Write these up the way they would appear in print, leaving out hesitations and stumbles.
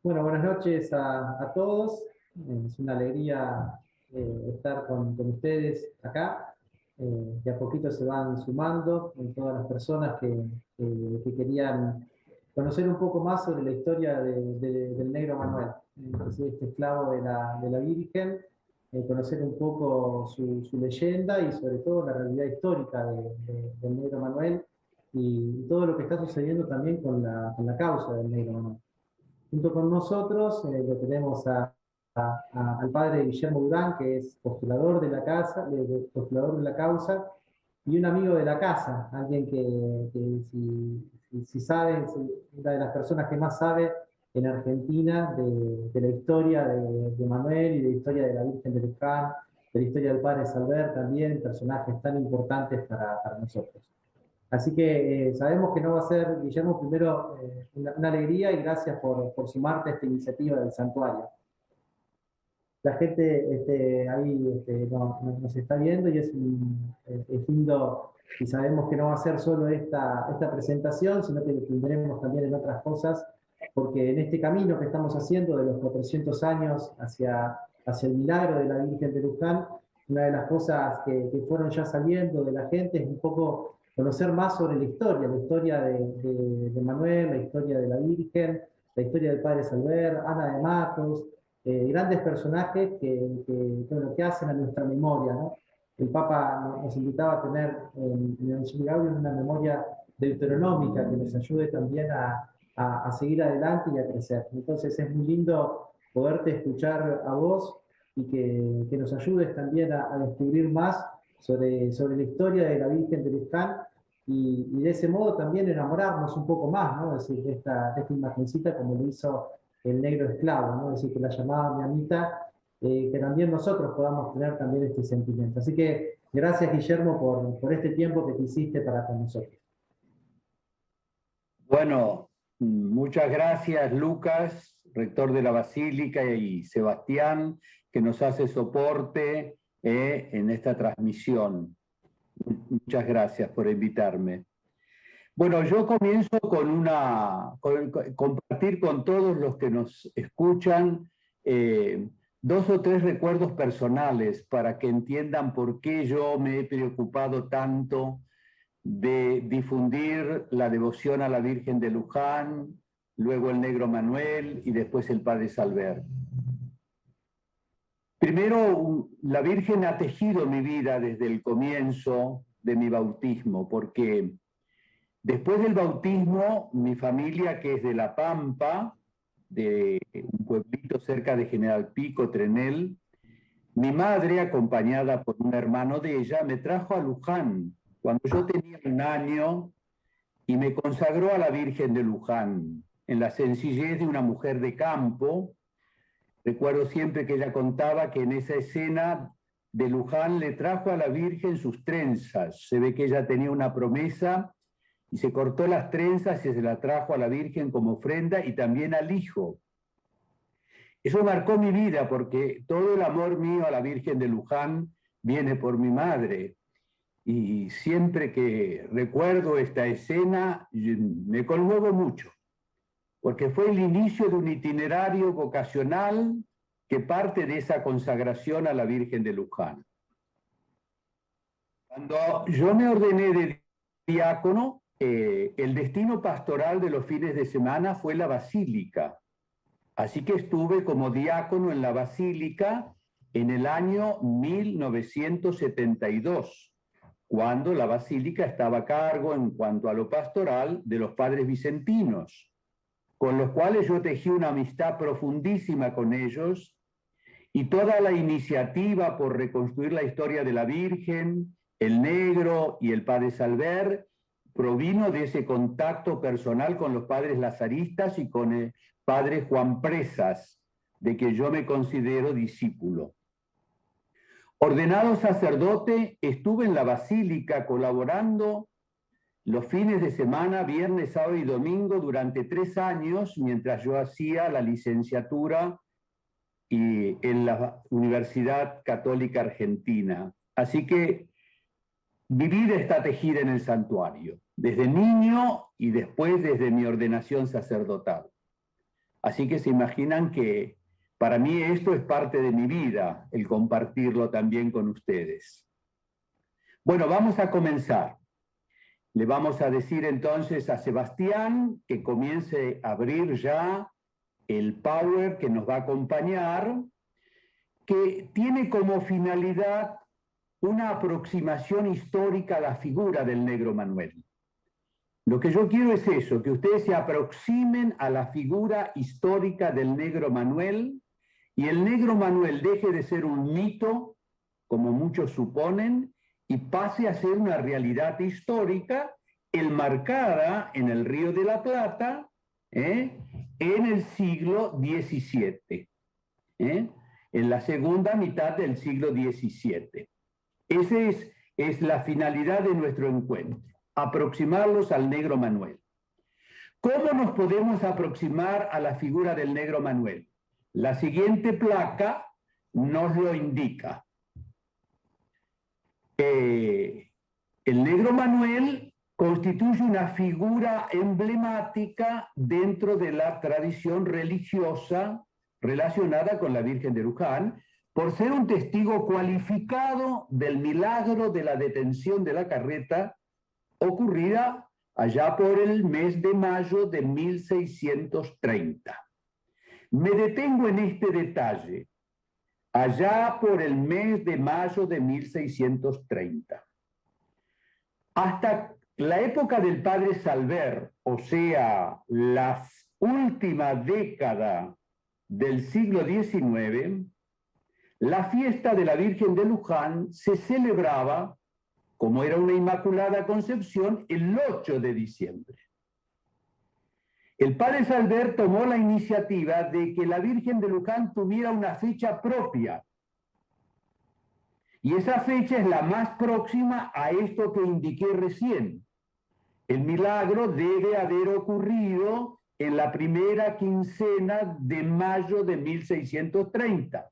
Bueno, buenas noches a todos. Es una alegría estar con ustedes acá. De a poquito se van sumando todas las personas que querían conocer un poco más sobre la historia del negro Manuel, este esclavo de la Virgen, conocer un poco su leyenda y sobre todo la realidad histórica del negro Manuel y todo lo que está sucediendo también con la causa del negro Manuel. Junto con nosotros lo tenemos al padre Guillermo Durán, que es postulador de la casa, postulador de la causa, y un amigo de la casa, alguien que si sabe, es una de las personas que más sabe en Argentina de la historia de Manuel y de la historia de la Virgen de Luján, de la historia del padre Salver también, personajes tan importantes para nosotros. Así que sabemos que no va a ser, Guillermo, primero una alegría y gracias por sumarte a esta iniciativa del santuario. La gente ahí nos está viendo y es lindo y sabemos que no va a ser solo esta presentación, sino que tendremos también en otras cosas, porque en este camino que estamos haciendo de los 400 años hacia el milagro de la Virgen de Luján, una de las cosas que fueron ya saliendo de la gente es un poco conocer más sobre la historia de Manuel, la historia de la Virgen, la historia del padre Salver, Ana de Matos, grandes personajes que hacen a nuestra memoria, ¿no? El Papa nos invitaba a tener en el Evangelio Gaudium una memoria deuteronómica que nos ayude también a seguir adelante y a crecer. Entonces es muy lindo poderte escuchar a vos y que nos ayudes también a descubrir más sobre la historia de la Virgen de Luján y de ese modo también enamorarnos un poco más, ¿no? Es decir, de esta imagencita como lo hizo el negro esclavo, ¿no? Es decir, que la llamaba mi amita, que también nosotros podamos tener también este sentimiento. Así que gracias, Guillermo, por este tiempo que te hiciste para con nosotros. Bueno, muchas gracias, Lucas, rector de la Basílica, y Sebastián, que nos hace soporte en esta transmisión. Muchas gracias por invitarme. Bueno, yo comienzo con compartir con todos los que nos escuchan dos o tres recuerdos personales para que entiendan por qué yo me he preocupado tanto de difundir la devoción a la Virgen de Luján, luego el negro Manuel y después el padre Salver. Primero, la Virgen ha tejido mi vida desde el comienzo de mi bautismo, porque después del bautismo, mi familia, que es de La Pampa, de un pueblito cerca de General Pico, Trenel, mi madre, acompañada por un hermano de ella, me trajo a Luján cuando yo tenía 1 año y me consagró a la Virgen de Luján, en la sencillez de una mujer de campo. Recuerdo siempre que ella contaba que en esa escena de Luján le trajo a la Virgen sus trenzas. Se ve que ella tenía una promesa y se cortó las trenzas y se la trajo a la Virgen como ofrenda y también al hijo. Eso marcó mi vida porque todo el amor mío a la Virgen de Luján viene por mi madre. Y siempre que recuerdo esta escena me conmuevo mucho, porque fue el inicio de un itinerario vocacional que parte de esa consagración a la Virgen de Luján. Cuando yo me ordené de diácono, el destino pastoral de los fines de semana fue la Basílica. Así que estuve como diácono en la Basílica en el año 1972, cuando la Basílica estaba a cargo, en cuanto a lo pastoral, de los padres vicentinos, con los cuales yo tejí una amistad profundísima con ellos, y toda la iniciativa por reconstruir la historia de la Virgen, el negro y el padre Salver provino de ese contacto personal con los padres lazaristas y con el padre Juan Presas, de que yo me considero discípulo. Ordenado sacerdote, estuve en la Basílica colaborando los fines de semana, viernes, sábado y domingo, durante 3 años, mientras yo hacía la licenciatura en la Universidad Católica Argentina. Así que mi vida está tejida en el santuario, desde niño y después desde mi ordenación sacerdotal. Así que se imaginan que para mí esto es parte de mi vida, el compartirlo también con ustedes. Bueno, vamos a comenzar. Le vamos a decir entonces a Sebastián que comience a abrir ya el Power que nos va a acompañar, que tiene como finalidad una aproximación histórica a la figura del negro Manuel. Lo que yo quiero es eso, que ustedes se aproximen a la figura histórica del negro Manuel y el negro Manuel deje de ser un mito, como muchos suponen, y pase a ser una realidad histórica enmarcada en el Río de la Plata en el siglo XVII, en la segunda mitad del siglo XVII. Esa es la finalidad de nuestro encuentro, aproximarlos al negro Manuel. ¿Cómo nos podemos aproximar a la figura del negro Manuel? La siguiente placa nos lo indica. El negro Manuel constituye una figura emblemática dentro de la tradición religiosa relacionada con la Virgen de Luján, por ser un testigo cualificado del milagro de la detención de la carreta ocurrida allá por el mes de mayo de 1630. Me detengo en este detalle, allá por el mes de mayo de 1630. Hasta la época del padre Salver, o sea, la última década del siglo XIX, la fiesta de la Virgen de Luján se celebraba, como era una Inmaculada Concepción, el 8 de diciembre. El padre Salver tomó la iniciativa de que la Virgen de Luján tuviera una fecha propia. Y esa fecha es la más próxima a esto que indiqué recién. El milagro debe haber ocurrido en la primera quincena de mayo de 1630.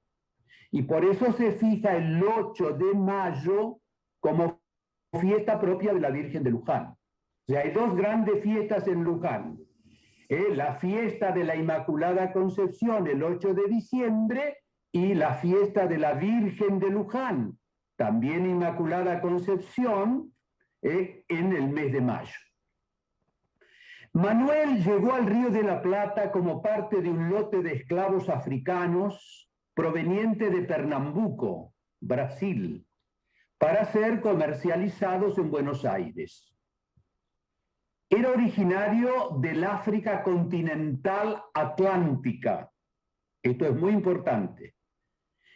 Y por eso se fija el 8 de mayo como fiesta propia de la Virgen de Luján. O sea, hay dos grandes fiestas en Luján. La fiesta de la Inmaculada Concepción el 8 de diciembre y la fiesta de la Virgen de Luján, también Inmaculada Concepción, en el mes de mayo. Manuel llegó al Río de la Plata como parte de un lote de esclavos africanos proveniente de Pernambuco, Brasil, para ser comercializados en Buenos Aires. Era originario del África continental atlántica. Esto es muy importante.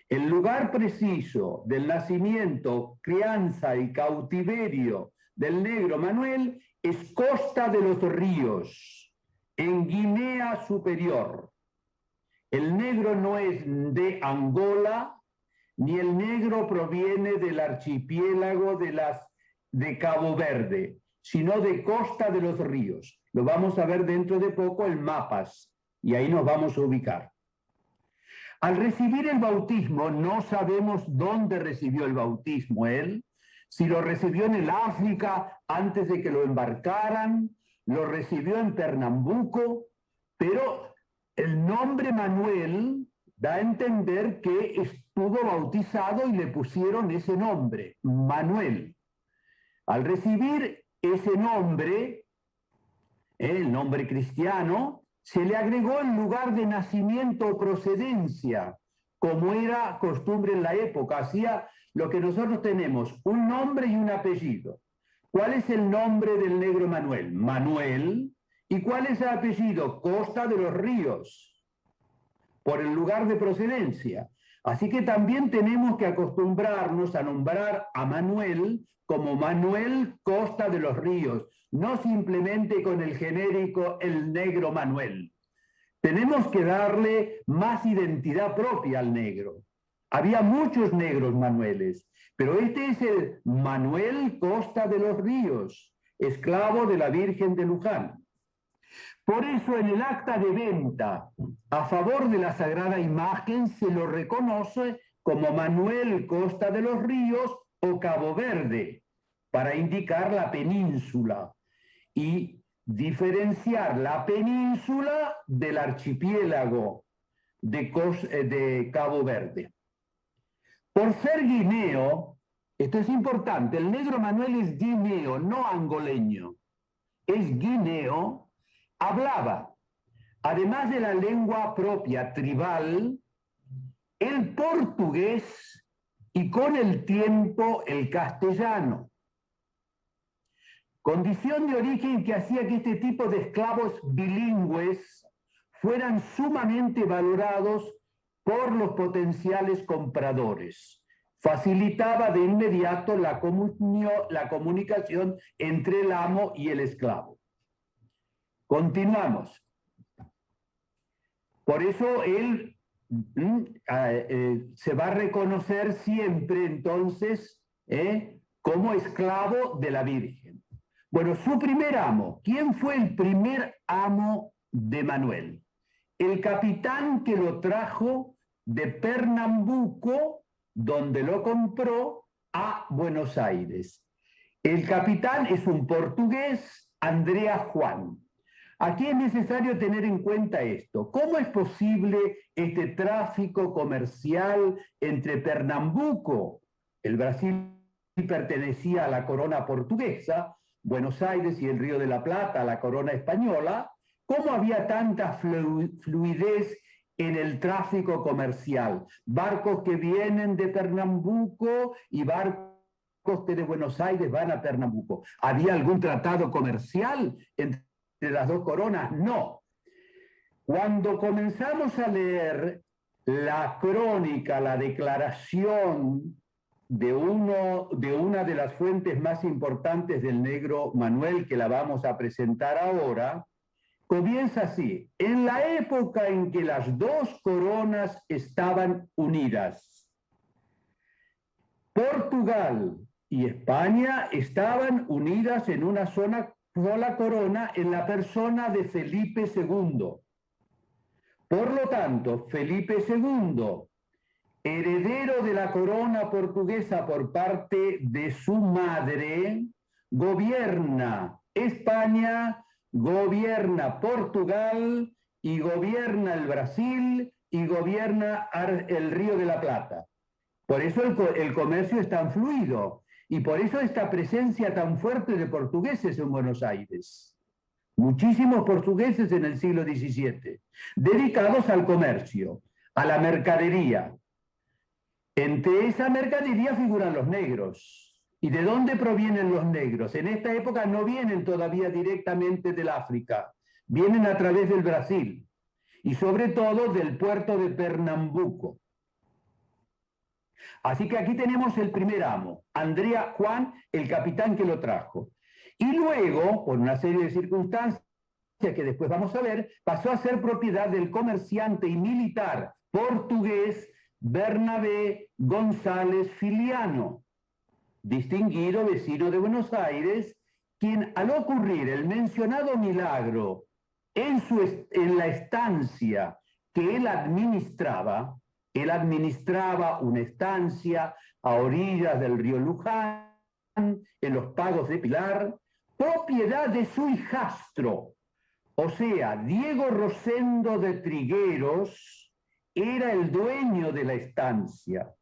El lugar preciso del nacimiento, crianza y cautiverio del negro Manuel es Costa de los Ríos, en Guinea Superior. El negro no es de Angola, ni el negro proviene del archipiélago de Cabo Verde, sino de Costa de los Ríos. Lo vamos a ver dentro de poco en mapas, y ahí nos vamos a ubicar. Al recibir el bautismo, no sabemos dónde recibió el bautismo él, si lo recibió en el África antes de que lo embarcaran, lo recibió en Pernambuco, pero el nombre Manuel da a entender que estuvo bautizado y le pusieron ese nombre, Manuel. Al recibir ese nombre, el nombre cristiano, se le agregó el lugar de nacimiento o procedencia, como era costumbre en la época. Hacía lo que nosotros tenemos, un nombre y un apellido. ¿Cuál es el nombre del negro Manuel? Manuel. ¿Y cuál es el apellido? Costa de los Ríos, por el lugar de procedencia. Así que también tenemos que acostumbrarnos a nombrar a Manuel como Manuel Costa de los Ríos, no simplemente con el genérico el negro Manuel. Tenemos que darle más identidad propia al negro. Había muchos negros Manueles, pero este es el Manuel Costa de los Ríos, esclavo de la Virgen de Luján. Por eso en el acta de venta a favor de la Sagrada Imagen se lo reconoce como Manuel Costa de los Ríos o Cabo Verde, para indicar la península. Y diferenciar la península del archipiélago de Cabo Verde. Por ser guineo, esto es importante, el negro Manuel es guineo, no angoleño, es guineo, hablaba, además de la lengua propia tribal, el portugués y con el tiempo el castellano. Condición de origen que hacía que este tipo de esclavos bilingües fueran sumamente valorados por los potenciales compradores. Facilitaba de inmediato la comunicación entre el amo y el esclavo. Continuamos. Por eso él se va a reconocer siempre entonces como esclavo de la Virgen. Bueno, su primer amo, ¿quién fue el primer amo de Manuel? El capitán que lo trajo de Pernambuco, donde lo compró, a Buenos Aires. El capitán es un portugués, Andrea Juan. Aquí es necesario tener en cuenta esto. ¿Cómo es posible este tráfico comercial entre Pernambuco? El Brasil pertenecía a la corona portuguesa, Buenos Aires y el Río de la Plata a la corona española. ¿Cómo había tanta fluidez en el tráfico comercial? Barcos que vienen de Pernambuco y barcos que de Buenos Aires van a Pernambuco. ¿Había algún tratado comercial entre las dos coronas? No. Cuando comenzamos a leer la crónica, la declaración de una de las fuentes más importantes del negro Manuel, que la vamos a presentar ahora, comienza así: en la época en que las dos coronas estaban unidas, Portugal y España estaban unidas en una sola corona en la persona de Felipe II. Por lo tanto, Felipe II, heredero de la corona portuguesa por parte de su madre, gobierna España, gobierna Portugal y gobierna el Brasil y gobierna el Río de la Plata. Por eso el comercio es tan fluido y por eso esta presencia tan fuerte de portugueses en Buenos Aires. Muchísimos portugueses en el siglo XVII, dedicados al comercio, a la mercadería. Entre esa mercadería figuran los negros. ¿Y de dónde provienen los negros? En esta época no vienen todavía directamente del África, vienen a través del Brasil y sobre todo del puerto de Pernambuco. Así que aquí tenemos el primer amo, Andrea Juan, el capitán que lo trajo. Y luego, por una serie de circunstancias que después vamos a ver, pasó a ser propiedad del comerciante y militar portugués Bernabé González Filiano, distinguido vecino de Buenos Aires, quien al ocurrir el mencionado milagro en la estancia que él administraba una estancia a orillas del río Luján, en los Pagos de Pilar, propiedad de su hijastro, o sea, Diego Rosendo de Trigueros, era el dueño de la estancia.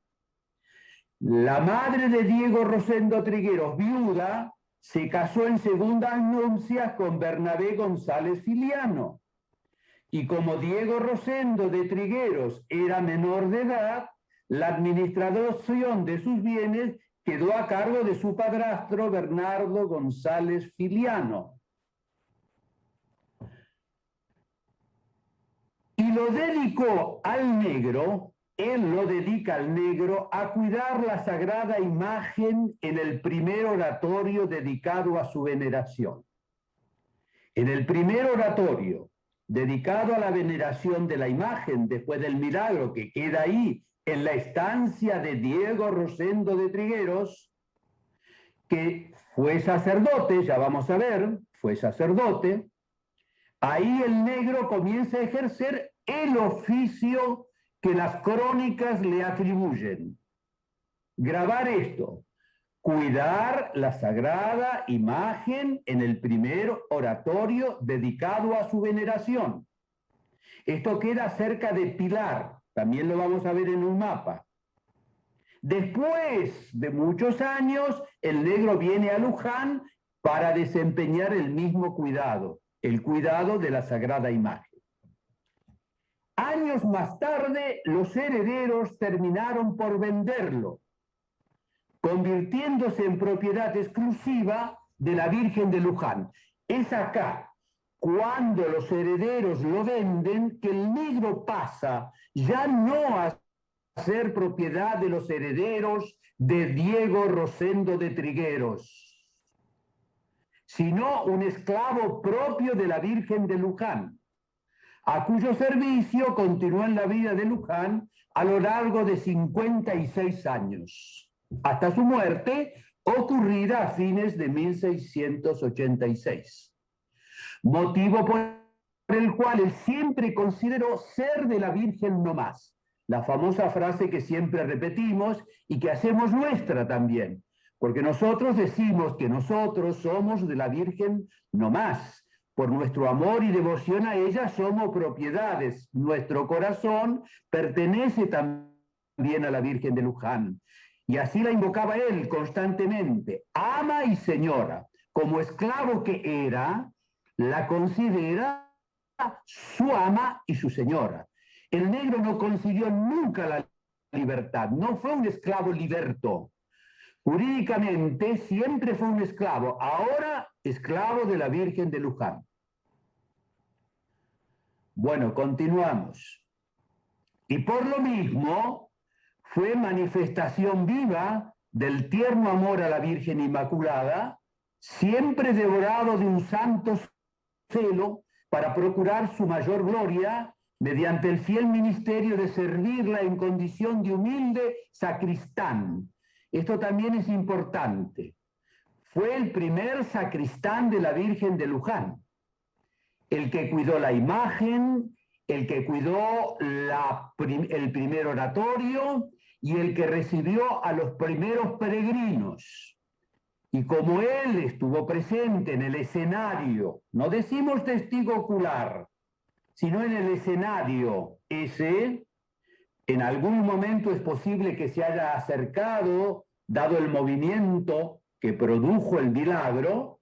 La madre de Diego Rosendo Trigueros, viuda, se casó en segundas nupcias con Bernabé González Filiano. Y como Diego Rosendo de Trigueros era menor de edad, la administración de sus bienes quedó a cargo de su padrastro Bernardo González Filiano. Y lo dedicó al negro, él lo dedica al negro a cuidar la sagrada imagen en el primer oratorio dedicado a su veneración. En el primer oratorio dedicado a la veneración de la imagen después del milagro que queda ahí en la estancia de Diego Rosendo de Trigueros, que fue sacerdote, ya vamos a ver, fue sacerdote, ahí el negro comienza a ejercer el oficio que las crónicas le atribuyen. Grabar esto. cuidar la sagrada imagen en el primer oratorio dedicado a su veneración. Esto queda cerca de Pilar, también lo vamos a ver en un mapa. Después de muchos años, el negro viene a Luján para desempeñar el mismo cuidado, el cuidado de la sagrada imagen. Años más tarde, los herederos terminaron por venderlo, convirtiéndose en propiedad exclusiva de la Virgen de Luján. Es acá, cuando los herederos lo venden, que el negro pasa ya no a ser propiedad de los herederos de Diego Rosendo de Trigueros, sino un esclavo propio de la Virgen de Luján, a cuyo servicio continuó en la vida de Luján a lo largo de 56 años, hasta su muerte, ocurrida a fines de 1686. Motivo por el cual él siempre consideró ser de la Virgen no más. La famosa frase que siempre repetimos y que hacemos nuestra también, porque nosotros decimos que nosotros somos de la Virgen no más. Por nuestro amor y devoción a ella somos propiedades. Nuestro corazón pertenece también a la Virgen de Luján. Y así la invocaba él constantemente. Ama y señora. Como esclavo que era, la considera su ama y su señora. El negro no consiguió nunca la libertad, no fue un esclavo liberto. Jurídicamente siempre fue un esclavo, ahora esclavo de la Virgen de Luján. Bueno, continuamos. Y por lo mismo fue manifestación viva del tierno amor a la Virgen Inmaculada, siempre devorado de un santo celo para procurar su mayor gloria mediante el fiel ministerio de servirla en condición de humilde sacristán. Esto también es importante. Fue el primer sacristán de la Virgen de Luján, el que cuidó la imagen, el que cuidó el primer oratorio y el que recibió a los primeros peregrinos. Y como él estuvo presente en el escenario, no decimos testigo ocular, sino en el escenario ese, en algún momento es posible que se haya acercado, dado el movimiento que produjo el milagro,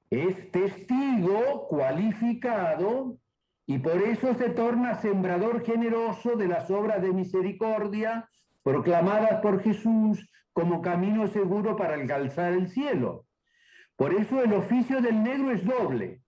es testigo cualificado y por eso se torna sembrador generoso de las obras de misericordia proclamadas por Jesús como camino seguro para alcanzar el cielo. Por eso el oficio del negro es doble.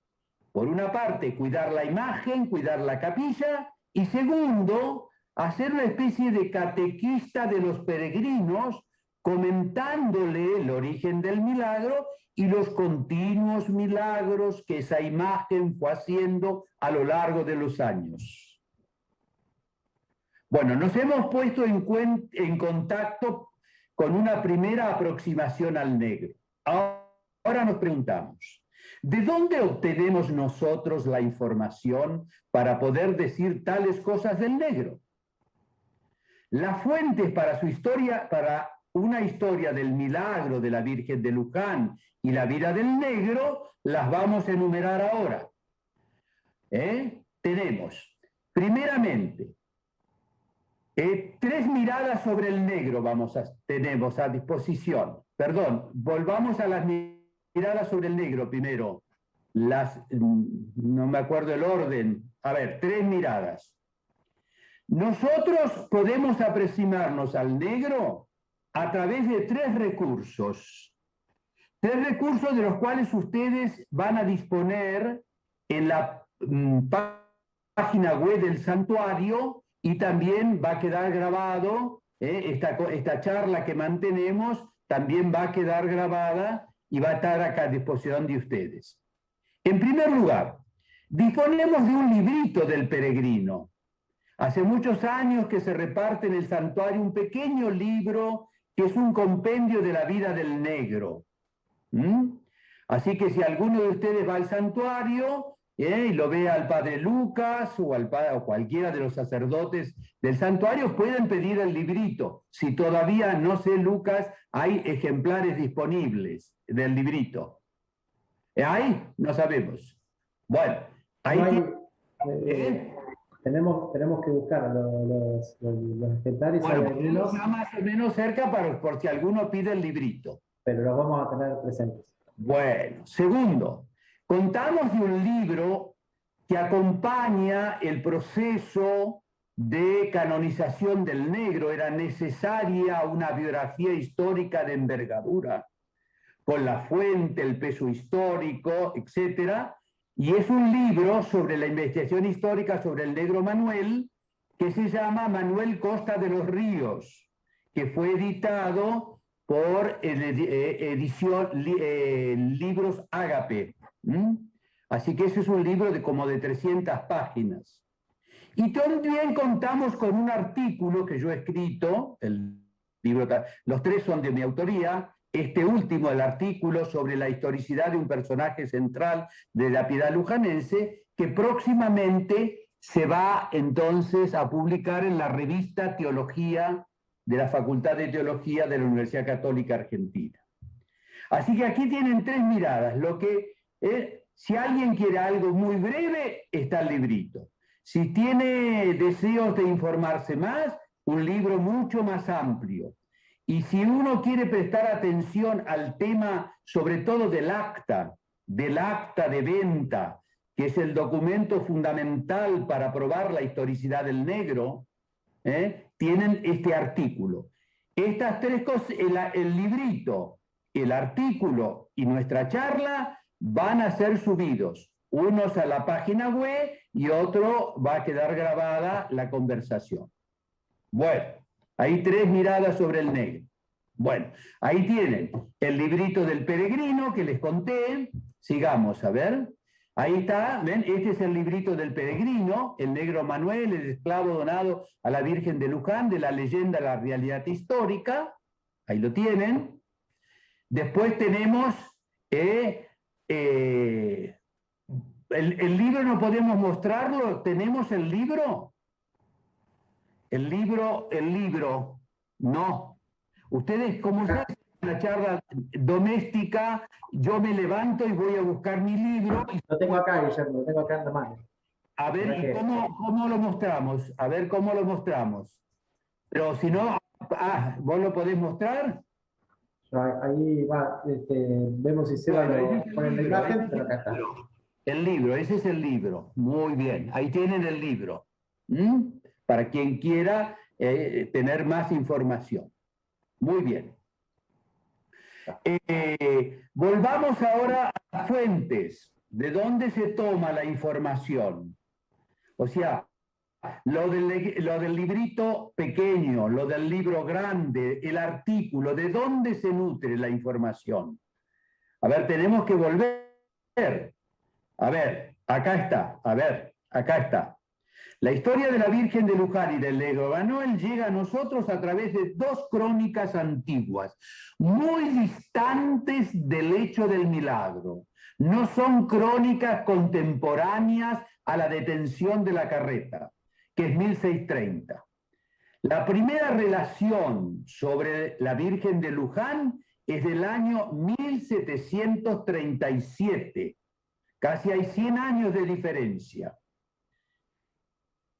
Por una parte, cuidar la imagen, cuidar la capilla, y segundo, hacer una especie de catequista de los peregrinos, comentándole el origen del milagro y los continuos milagros que esa imagen fue haciendo a lo largo de los años. Bueno, nos hemos puesto en contacto con una primera aproximación al negro. Ahora nos preguntamos, ¿de dónde obtenemos nosotros la información para poder decir tales cosas del negro? Las fuentes para su historia, para una historia del milagro de la Virgen de Luján y la vida del negro, las vamos a enumerar ahora. Tenemos, primeramente, 3 miradas sobre el negro tenemos a disposición. Perdón, volvamos a las miradas sobre el negro primero. No me acuerdo el orden. A ver, 3 miradas. Nosotros podemos aproximarnos al negro a través de 3 recursos. 3 recursos de los cuales ustedes van a disponer en la página web del santuario y también va a quedar grabado, esta charla que mantenemos también va a quedar grabada y va a estar acá a disposición de ustedes. En primer lugar, disponemos de un librito del peregrino. Hace muchos años que se reparte en el santuario un pequeño libro que es un compendio de la vida del negro. Así que si alguno de ustedes va al santuario, y lo vea al padre Lucas o o cualquiera de los sacerdotes del santuario, pueden pedir el librito. Si todavía no sé, Lucas, hay ejemplares disponibles del librito. ¿Hay? No sabemos. Bueno, ahí tenemos que buscar los ejemplares. Bueno, está más o menos cerca por si alguno pide el librito. Pero los vamos a tener presentes. Bueno, segundo, contamos de un libro que acompaña el proceso de canonización del negro. Era necesaria una biografía histórica de envergadura, con la fuente, el peso histórico, etc. Y es un libro sobre la investigación histórica sobre el negro Manuel, que se llama Manuel Costa de los Ríos, que fue editado por edición Libros Ágape. Así que ese es un libro de como de 300 páginas. Y también contamos con un artículo que yo he escrito, los tres son de mi autoría, este último, el artículo sobre la historicidad de un personaje central de la piedad lujanense, que próximamente se va entonces a publicar en la revista Teología de la Facultad de Teología de la Universidad Católica Argentina. Así que aquí tienen tres miradas. Si alguien quiere algo muy breve, está el librito. Si tiene deseos de informarse más, un libro mucho más amplio. Y si uno quiere prestar atención al tema, sobre todo del acta de venta, que es el documento fundamental para probar la historicidad del negro, tienen este artículo. Estas tres cosas, el librito, el artículo y nuestra charla van a ser subidos, unos a la página web y otro va a quedar grabada la conversación. Bueno, hay tres miradas sobre el negro. Bueno, ahí tienen el librito del peregrino que les conté. Sigamos, a ver. Ahí está, ¿ven? Este es el librito del peregrino, el negro Manuel, el esclavo donado a la Virgen de Luján, de la leyenda a la realidad histórica. Ahí lo tienen. Después tenemos el libro, no podemos mostrarlo. ¿Tenemos el libro? El libro, no. Ustedes, como se hace una charla doméstica, yo me levanto y voy a buscar mi libro. Lo tengo acá, Guillermo, lo tengo acá en la mano. A ver, ¿y cómo lo mostramos? A ver cómo lo mostramos. Pero si no, ¿vos lo podés mostrar? Ahí va, vemos si se va con el imagen, pero acá está. El libro, ese es el libro. Muy bien, ahí tienen el libro. Para quien quiera tener más información. Muy bien. Volvamos ahora a las fuentes. ¿De dónde se toma la información? O sea, lo del librito pequeño, lo del libro grande, el artículo, ¿de dónde se nutre la información? A ver, tenemos que volver. A ver, acá está. A ver, acá está. La historia de la Virgen de Luján y del negro Manuel llega a nosotros a través de dos crónicas antiguas, muy distantes del hecho del milagro. No son crónicas contemporáneas a la detención de la carreta, que es 1630. La primera relación sobre la Virgen de Luján es del año 1737. Casi hay 100 años de diferencia.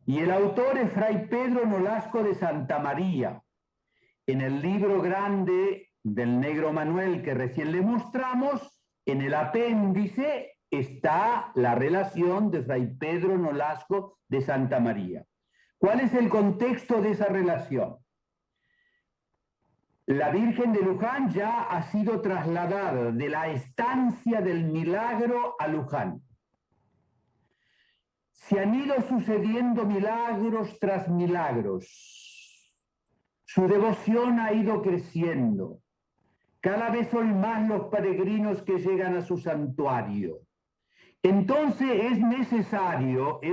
Y el autor es Fray Pedro Nolasco de Santa María. En el libro grande del negro Manuel que recién le mostramos, en el apéndice está la relación de Fray Pedro Nolasco de Santa María. ¿Cuál es el contexto de esa relación? La Virgen de Luján ya ha sido trasladada de la estancia del milagro a Luján. Se han ido sucediendo milagros tras milagros. Su devoción ha ido creciendo. Cada vez son más los peregrinos que llegan a su santuario. Entonces es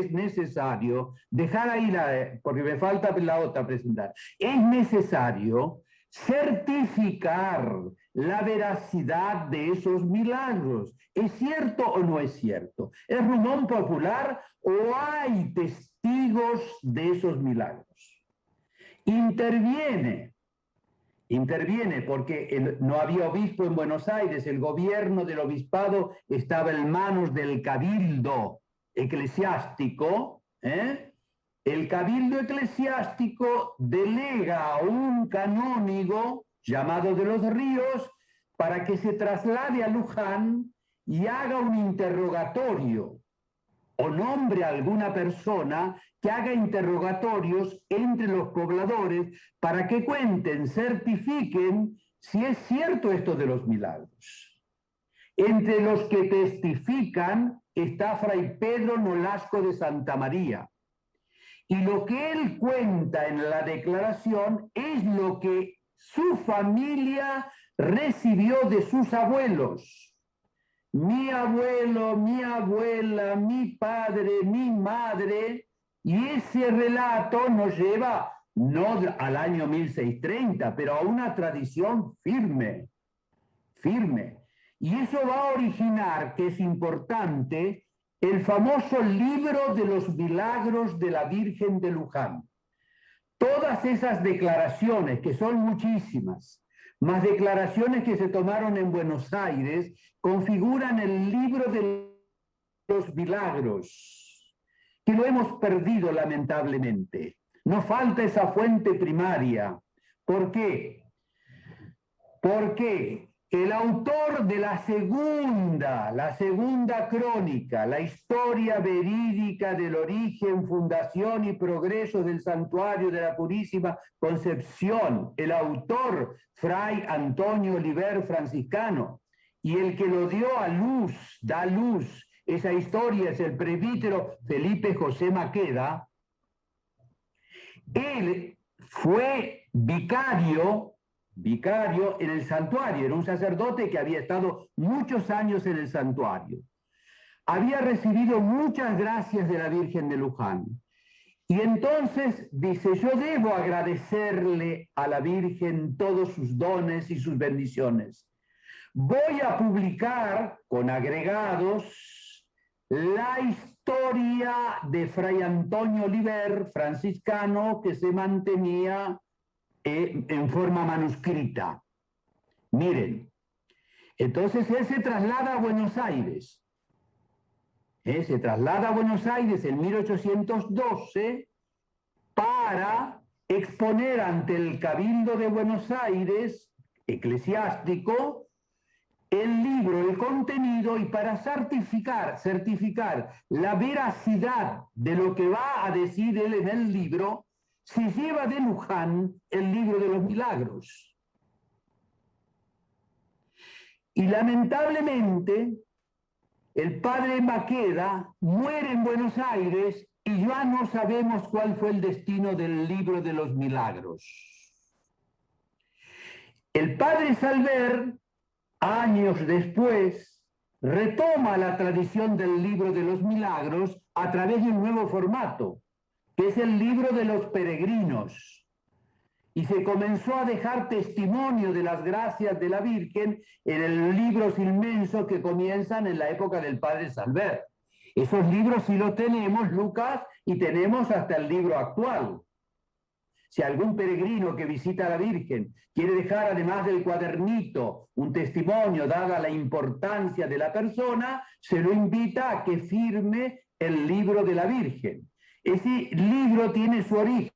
necesario dejar ahí porque me falta la otra presentar. Es necesario certificar la veracidad de esos milagros. ¿Es cierto o no es cierto? ¿Es rumor popular o hay testigos de esos milagros? Interviene porque no había obispo en Buenos Aires, el gobierno del obispado estaba en manos del cabildo eclesiástico, ¿eh? El cabildo eclesiástico delega a un canónigo llamado de los Ríos para que se traslade a Luján y haga un interrogatorio o nombre a alguna persona que haga interrogatorios entre los pobladores para que cuenten, certifiquen si es cierto esto de los milagros. Entre los que testifican está Fray Pedro Nolasco de Santa María. Y lo que él cuenta en la declaración es lo que su familia recibió de sus abuelos. Mi abuelo, mi abuela, mi padre, mi madre, y ese relato nos lleva no al año 1630, pero a una tradición firme, firme. Y eso va a originar, que es importante, el famoso libro de los milagros de la Virgen de Luján. Todas esas declaraciones, que son muchísimas, más declaraciones que se tomaron en Buenos Aires, configuran el libro de los milagros, que lo hemos perdido lamentablemente. Nos falta esa fuente primaria. ¿Por qué? Porque el autor de la segunda crónica, la historia verídica del origen, fundación y progreso del santuario de la Purísima Concepción, el autor, Fray Antonio Oliver, franciscano, y el que lo dio a luz, da luz, esa historia es el presbítero Felipe José Maqueda. Él fue vicario en el santuario, era un sacerdote que había estado muchos años en el santuario. Había recibido muchas gracias de la Virgen de Luján. Y entonces dice, yo debo agradecerle a la Virgen todos sus dones y sus bendiciones. Voy a publicar con agregados la historia de Fray Antonio Oliver, franciscano, que se mantenía en forma manuscrita. Miren, entonces él se traslada a Buenos Aires. Se traslada a Buenos Aires en 1812 para exponer ante el Cabildo de Buenos Aires, eclesiástico, el libro, el contenido, y para certificar la veracidad de lo que va a decir él en el libro, se lleva de Luján el libro de los milagros. Y lamentablemente, el padre Maqueda muere en Buenos Aires y ya no sabemos cuál fue el destino del libro de los milagros. El padre Salver, años después, retoma la tradición del libro de los milagros a través de un nuevo formato, que es el libro de los peregrinos. Y se comenzó a dejar testimonio de las gracias de la Virgen en el libros inmensos que comienzan en la época del padre Salver. Esos libros sí los tenemos, Lucas, y tenemos hasta el libro actual. Si algún peregrino que visita a la Virgen quiere dejar, además del cuadernito, un testimonio dada la importancia de la persona, se lo invita a que firme el libro de la Virgen. Ese libro tiene su origen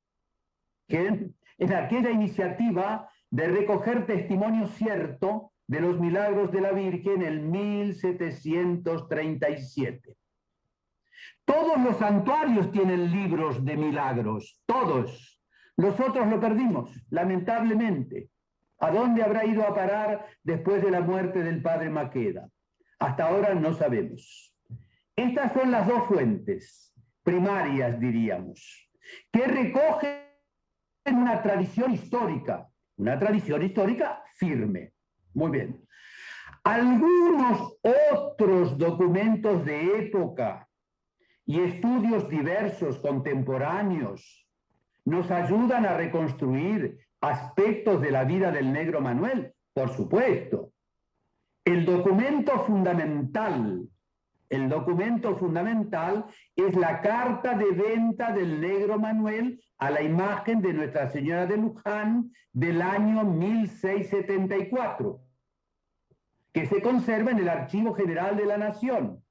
en aquella iniciativa de recoger testimonio cierto de los milagros de la Virgen en 1737. Todos los santuarios tienen libros de milagros, todos. Nosotros lo perdimos, lamentablemente. ¿A dónde habrá ido a parar después de la muerte del padre Maqueda? Hasta ahora no sabemos. Estas son las dos fuentes primarias, diríamos, que recogen una tradición histórica firme. Muy bien. Algunos otros documentos de época y estudios diversos contemporáneos nos ayudan a reconstruir aspectos de la vida del negro Manuel, Por supuesto. El documento fundamental es la carta de venta del negro Manuel a la imagen de Nuestra Señora de Luján del año 1674, que se conserva en el Archivo General de la Nación,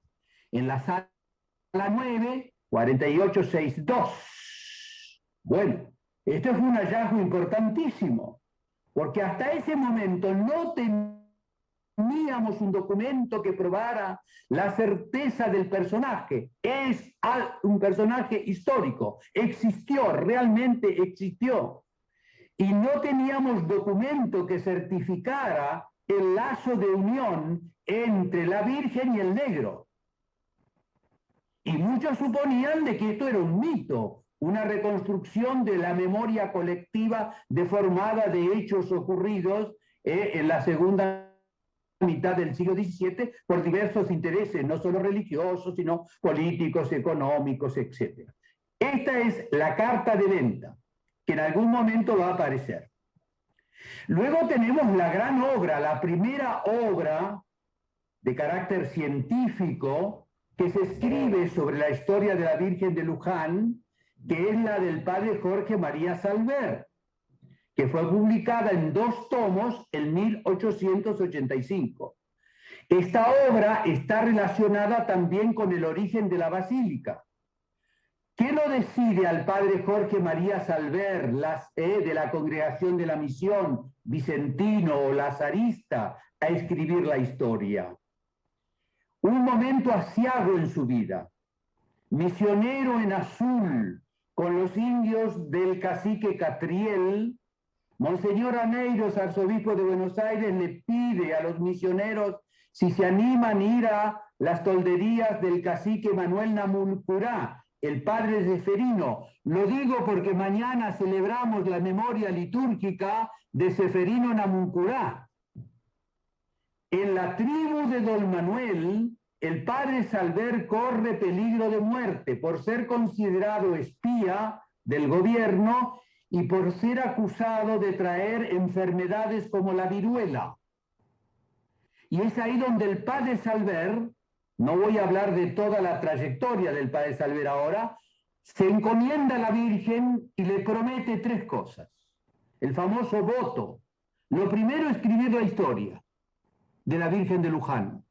en la sala 9, 4862. Bueno, esto es un hallazgo importantísimo, porque hasta ese momento no teníamos un documento que probara la certeza del personaje. Es un personaje histórico, existió, realmente existió. Y no teníamos documento que certificara el lazo de unión entre la Virgen y el negro. Y muchos suponían de que esto era un mito, una reconstrucción de la memoria colectiva deformada de hechos ocurridos en la segunda mitad del siglo XVII por diversos intereses, no solo religiosos, sino políticos, económicos, etc. Esta es la carta de venta, que en algún momento va a aparecer. Luego tenemos la gran obra, la primera obra de carácter científico que se escribe sobre la historia de la Virgen de Luján, que es la del padre Jorge María Salver, que fue publicada en 2 tomos en 1885. Esta obra está relacionada también con el origen de la basílica. ¿Qué lo decide al padre Jorge María Salver, de la Congregación de la Misión, vicentino o lazarista, a escribir la historia? Un momento aciago en su vida. Misionero en azul, con los indios del cacique Catriel, Monseñor Aneiros, arzobispo de Buenos Aires, le pide a los misioneros si se animan a ir a las tolderías del cacique Manuel Namuncurá, el padre Seferino. Lo digo porque mañana celebramos la memoria litúrgica de Seferino Namuncurá. En la tribu de Don Manuel, el padre Salver corre peligro de muerte por ser considerado espía del gobierno y por ser acusado de traer enfermedades como la viruela. Y es ahí donde el padre Salver, no voy a hablar de toda la trayectoria del padre Salver ahora, se encomienda a la Virgen y le promete 3 cosas. El famoso voto. Lo primero, escribir la historia de la Virgen de Luján.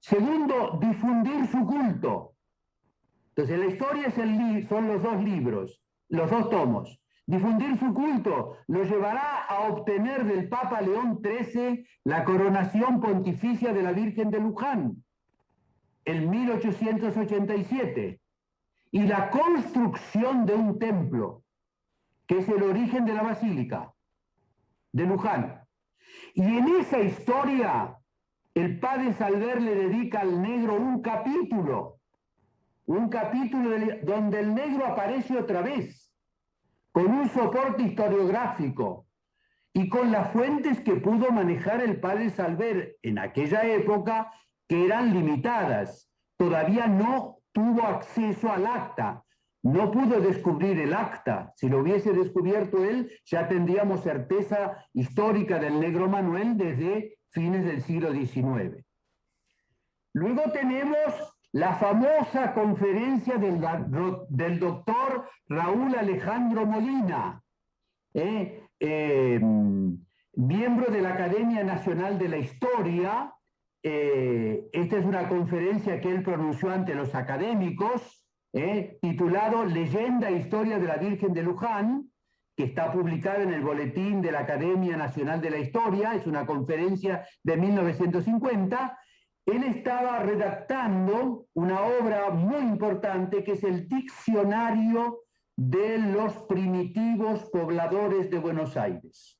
Segundo, difundir su culto. Entonces la historia son los 2 libros, los 2 tomos. Difundir su culto lo llevará a obtener del Papa León XIII la coronación pontificia de la Virgen de Luján en 1887 y la construcción de un templo que es el origen de la basílica de Luján. Y en esa historia el padre Salver le dedica al negro un capítulo donde el negro aparece otra vez, con un soporte historiográfico y con las fuentes que pudo manejar el padre Salver en aquella época, que eran limitadas. Todavía no tuvo acceso al acta, no pudo descubrir el acta. Si lo hubiese descubierto él, ya tendríamos certeza histórica del negro Manuel desde fines del siglo XIX. Luego tenemos la famosa conferencia del doctor Raúl Alejandro Molina, miembro de la Academia Nacional de la Historia. Esta es una conferencia que él pronunció ante los académicos, titulado Leyenda e Historia de la Virgen de Luján, que está publicada en el Boletín de la Academia Nacional de la Historia. Es una conferencia de 1950. Él estaba redactando una obra muy importante que es el Diccionario de los Primitivos Pobladores de Buenos Aires.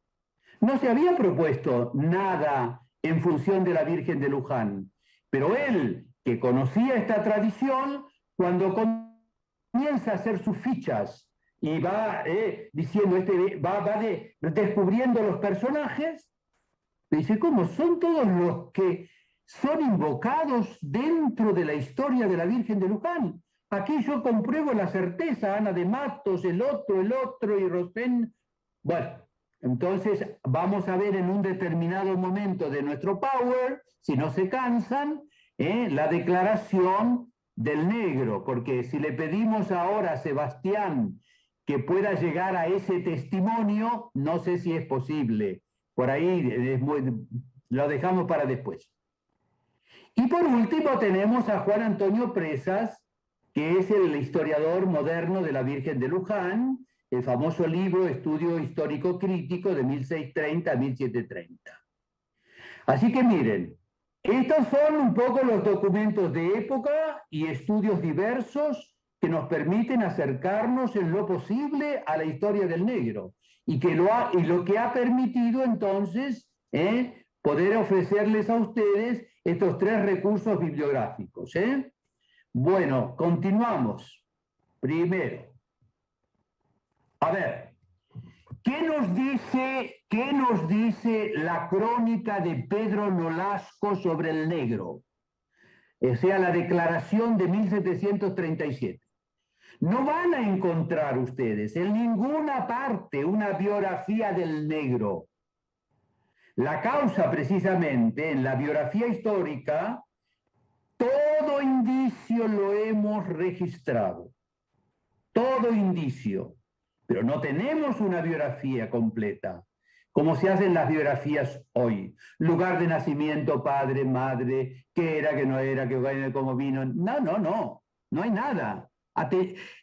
No se había propuesto nada en función de la Virgen de Luján, pero él, que conocía esta tradición, cuando comienza a hacer sus fichas y va diciendo, descubriendo los personajes, dice, ¿cómo? Son todos los que son invocados dentro de la historia de la Virgen de Luján. Aquí yo compruebo la certeza, Ana de Matos, el otro y Rosén. Bueno, Entonces vamos a ver en un determinado momento de nuestro power, si no se cansan, la declaración del negro, porque si le pedimos ahora a Sebastián que pueda llegar a ese testimonio, no sé si es posible. Por ahí lo dejamos para después. Y por último tenemos a Juan Antonio Presas, que es el historiador moderno de la Virgen de Luján, el famoso libro Estudio Histórico Crítico de 1630 a 1730. Así que miren, estos son un poco los documentos de época y estudios diversos que nos permiten acercarnos en lo posible a la historia del negro y lo que ha permitido entonces poder ofrecerles a ustedes estos 3 recursos bibliográficos. Bueno, continuamos. Primero, a ver, ¿qué nos dice la crónica de Pedro Nolasco sobre el negro? O sea, la declaración de 1737. No van a encontrar ustedes en ninguna parte una biografía del negro. La causa, precisamente, en la biografía histórica, todo indicio lo hemos registrado. Todo indicio. Pero no tenemos una biografía completa, como se hacen las biografías hoy. Lugar de nacimiento, padre, madre, qué era, qué no era, cómo vino. No hay nada.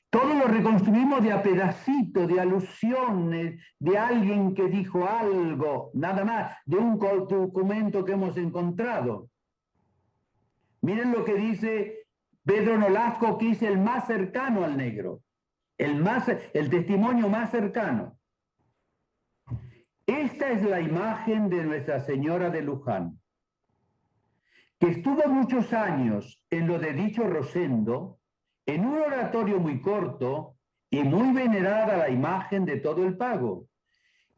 Todo lo reconstruimos de a pedacito, de alusiones, de alguien que dijo algo, nada más, de un documento que hemos encontrado. Miren lo que dice Pedro Nolasco, que es el más cercano al negro. El testimonio más cercano. Esta es la imagen de Nuestra Señora de Luján, que estuvo muchos años en lo de dicho Rosendo, en un oratorio muy corto y muy venerada la imagen de todo el pago.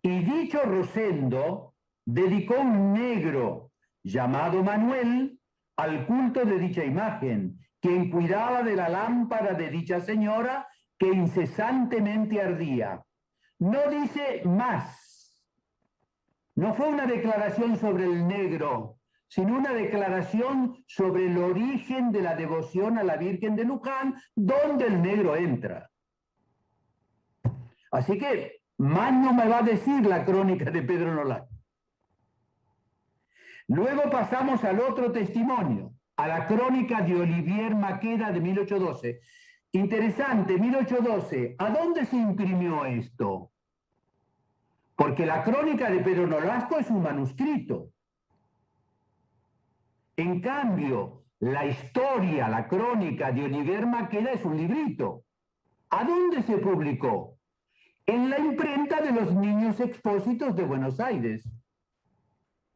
Y dicho Rosendo dedicó un negro llamado Manuel al culto de dicha imagen, quien cuidaba de la lámpara de dicha señora que incesantemente ardía. No dice más. No fue una declaración sobre el negro, sino una declaración sobre el origen de la devoción a la Virgen de Luján, donde el negro entra. Así que más no me va a decir la crónica de Pedro Nolasco. Luego pasamos al otro testimonio, a la crónica de Olivier Maqueda de 1812. Interesante, 1812. ¿A dónde se imprimió esto? Porque la crónica de Pedro Nolasco es un manuscrito. En cambio, la historia, la crónica de Olivier Maqueda es un librito. ¿A dónde se publicó? En la imprenta de los Niños Expósitos de Buenos Aires.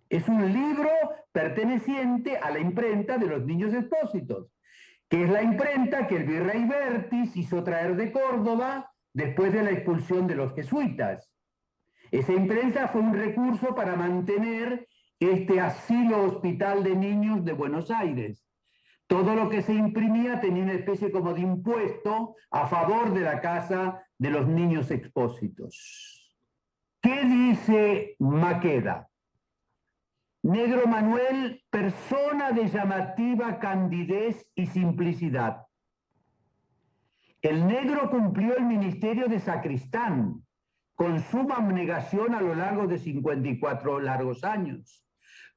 Es un libro perteneciente a la imprenta de los Niños Expósitos, que es la imprenta que el virrey Bertis hizo traer de Córdoba después de la expulsión de los jesuitas. Esa imprenta fue un recurso para mantener este asilo hospital de niños de Buenos Aires. Todo lo que se imprimía tenía una especie como de impuesto a favor de la casa de los Niños Expósitos. ¿Qué dice Maqueda? Negro Manuel, persona de llamativa candidez y simplicidad. El negro cumplió el ministerio de sacristán con suma abnegación a lo largo de 54 largos años,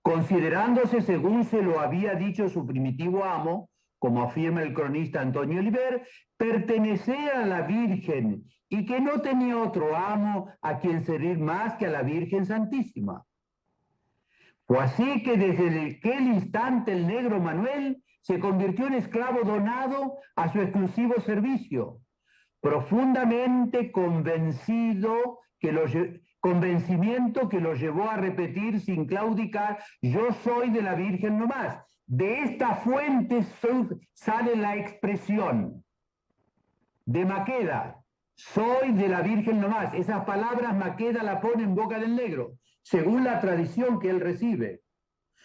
considerándose, según se lo había dicho su primitivo amo, como afirma el cronista Antonio Oliver, pertenecer a la Virgen y que no tenía otro amo a quien servir más que a la Virgen Santísima. Fue así que desde aquel instante el negro Manuel se convirtió en esclavo donado a su exclusivo servicio, profundamente convencido convencimiento que lo llevó a repetir sin claudicar: yo soy de la Virgen nomás. De esta fuente sale la expresión de Maqueda: soy de la Virgen nomás. Esas palabras Maqueda la pone en boca del negro, según la tradición que él recibe.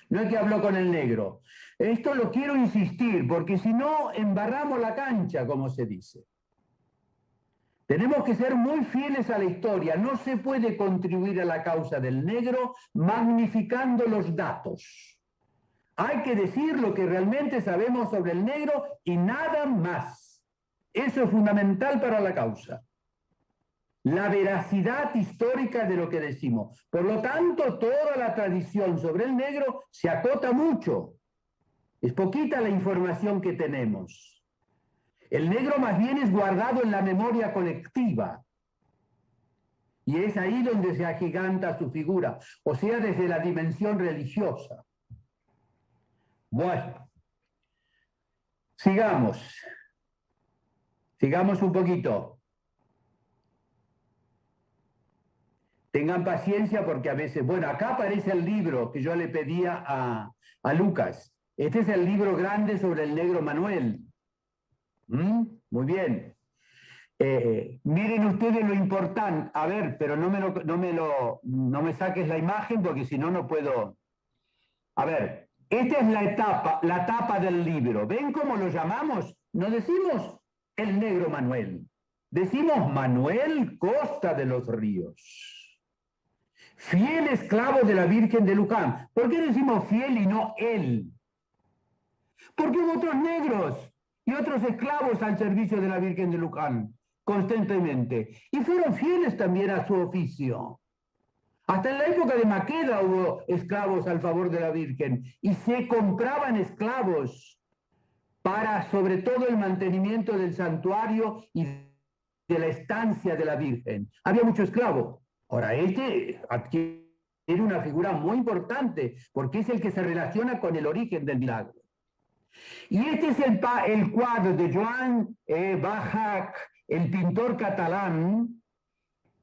No es que habló con el negro. Esto lo quiero insistir, porque si no, embarramos la cancha, como se dice. Tenemos que ser muy fieles a la historia. No se puede contribuir a la causa del negro magnificando los datos. Hay que decir lo que realmente sabemos sobre el negro y nada más. Eso es fundamental para la causa. La veracidad histórica de lo que decimos. Por lo tanto, toda la tradición sobre el negro se acota mucho. Es poquita la información que tenemos. El negro más bien es guardado en la memoria colectiva. Y es ahí donde se agiganta su figura, o sea, desde la dimensión religiosa. Bueno, sigamos. Sigamos un poquito. Tengan paciencia porque a veces... Bueno, acá aparece el libro que yo le pedía a Lucas. Este es el libro grande sobre el negro Manuel. Muy bien. Miren ustedes lo importante. A ver, pero no me saques la imagen porque si no, no puedo... A ver, esta es la tapa del libro. ¿Ven cómo lo llamamos? No decimos el negro Manuel. Decimos Manuel Costa de los Ríos. Fiel esclavo de la Virgen de Luján. ¿Por qué decimos fiel y no él? Porque hubo otros negros y otros esclavos al servicio de la Virgen de Luján, constantemente. Y fueron fieles también a su oficio. Hasta en la época de Maqueda hubo esclavos al favor de la Virgen y se compraban esclavos para, sobre todo, el mantenimiento del santuario y de la estancia de la Virgen. Había mucho esclavo. Ahora, este adquiere una figura muy importante porque es el que se relaciona con el origen del milagro. Y este es el cuadro de Joan Bajac, el pintor catalán,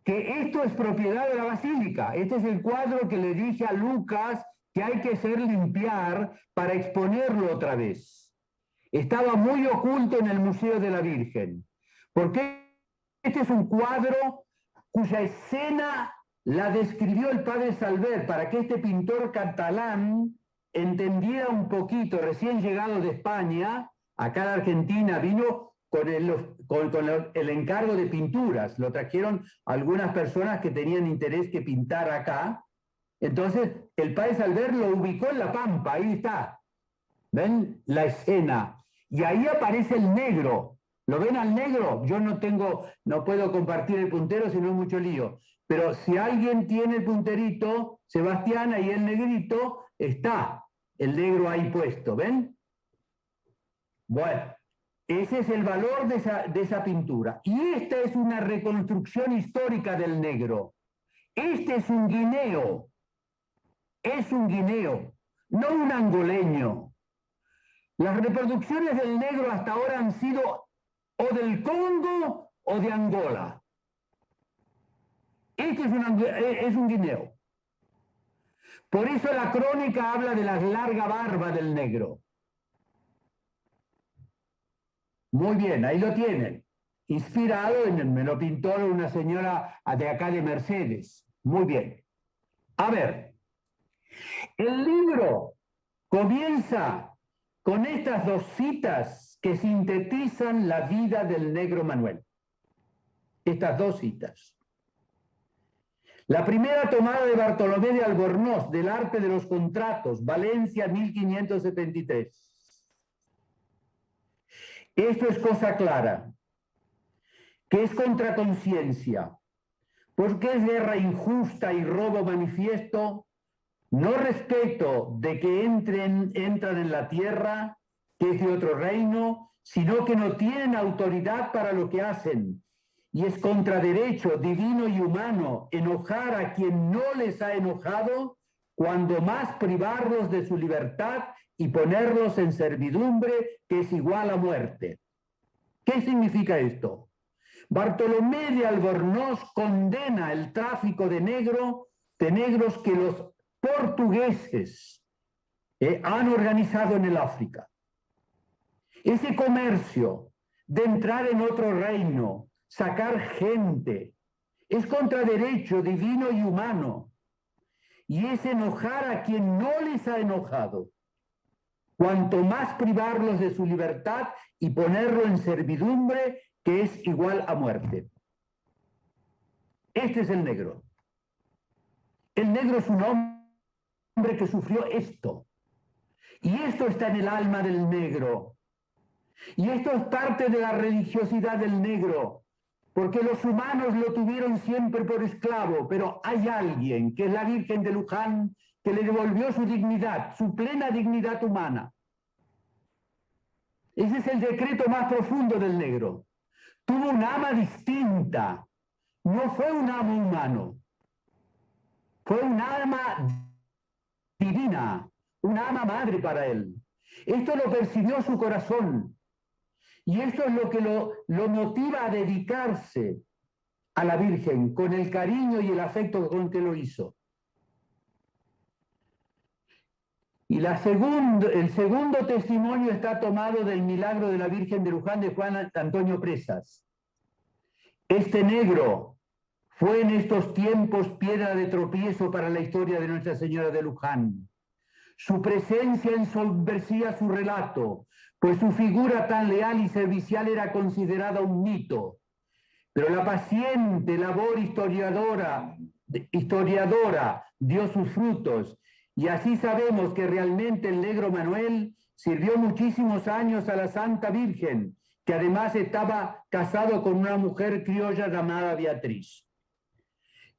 que esto es propiedad de la basílica. Este es el cuadro que le dije a Lucas que hay que hacer limpiar para exponerlo otra vez. Estaba muy oculto en el Museo de la Virgen, porque este es un cuadro cuya escena la describió el padre Salver para que este pintor catalán entendiera un poquito, recién llegado de España, acá a la Argentina, vino con el encargo de pinturas. Lo trajeron algunas personas que tenían interés que pintar acá. Entonces, el padre Salver lo ubicó en La Pampa, ahí está. ¿Ven? La escena. Y ahí aparece el negro. ¿Lo ven al negro? Yo no puedo compartir el puntero, si no es mucho lío. Pero si alguien tiene el punterito, Sebastián, ahí el negrito, está el negro ahí puesto, ¿ven? Bueno, ese es el valor de esa pintura. Y esta es una reconstrucción histórica del negro. Este es un guineo, no un angoleño. Las reproducciones del negro hasta ahora han sido o del Congo o de Angola. Este es un guineo. Por eso la crónica habla de la larga barba del negro. Muy bien, ahí lo tienen. Inspirado me lo pintó una señora de acá de Mercedes. Muy bien. A ver, el libro comienza con estas dos citas que sintetizan la vida del negro Manuel. Estas dos citas. La primera tomada de Bartolomé de Albornoz, del Arte de los Contratos, Valencia, 1573. Esto es cosa clara, que es contra conciencia, porque es guerra injusta y robo manifiesto, no respeto de que entran en la tierra, que es de otro reino, sino que no tienen autoridad para lo que hacen. Y es contra derecho divino y humano enojar a quien no les ha enojado, cuando más privarlos de su libertad y ponerlos en servidumbre, que es igual a muerte. ¿Qué significa esto? Bartolomé de Albornoz condena el tráfico de negros que los portugueses han organizado en el África. Ese comercio de entrar en otro reino, sacar gente, es contra derecho divino y humano, y es enojar a quien no les ha enojado, cuanto más privarlos de su libertad y ponerlo en servidumbre, que es igual a muerte. Este es el negro. El negro es un hombre que sufrió esto. Y esto está en el alma del negro. Y esto es parte de la religiosidad del negro, porque los humanos lo tuvieron siempre por esclavo, pero hay alguien, que es la Virgen de Luján, que le devolvió su dignidad, su plena dignidad humana. Ese es el decreto más profundo del negro. Tuvo un ama distinta, no fue un ama humano, fue un alma divina, una ama madre para él. Esto lo percibió su corazón. Y esto es lo que lo motiva a dedicarse a la Virgen, con el cariño y el afecto con que lo hizo. Y el segundo testimonio está tomado del milagro de la Virgen de Luján de Juan Antonio Presas. Este negro fue en estos tiempos piedra de tropiezo para la historia de Nuestra Señora de Luján. Su presencia ensombrecía su relato, pues su figura tan leal y servicial era considerada un mito. Pero la paciente labor historiadora dio sus frutos, y así sabemos que realmente el negro Manuel sirvió muchísimos años a la Santa Virgen, que además estaba casado con una mujer criolla llamada Beatriz.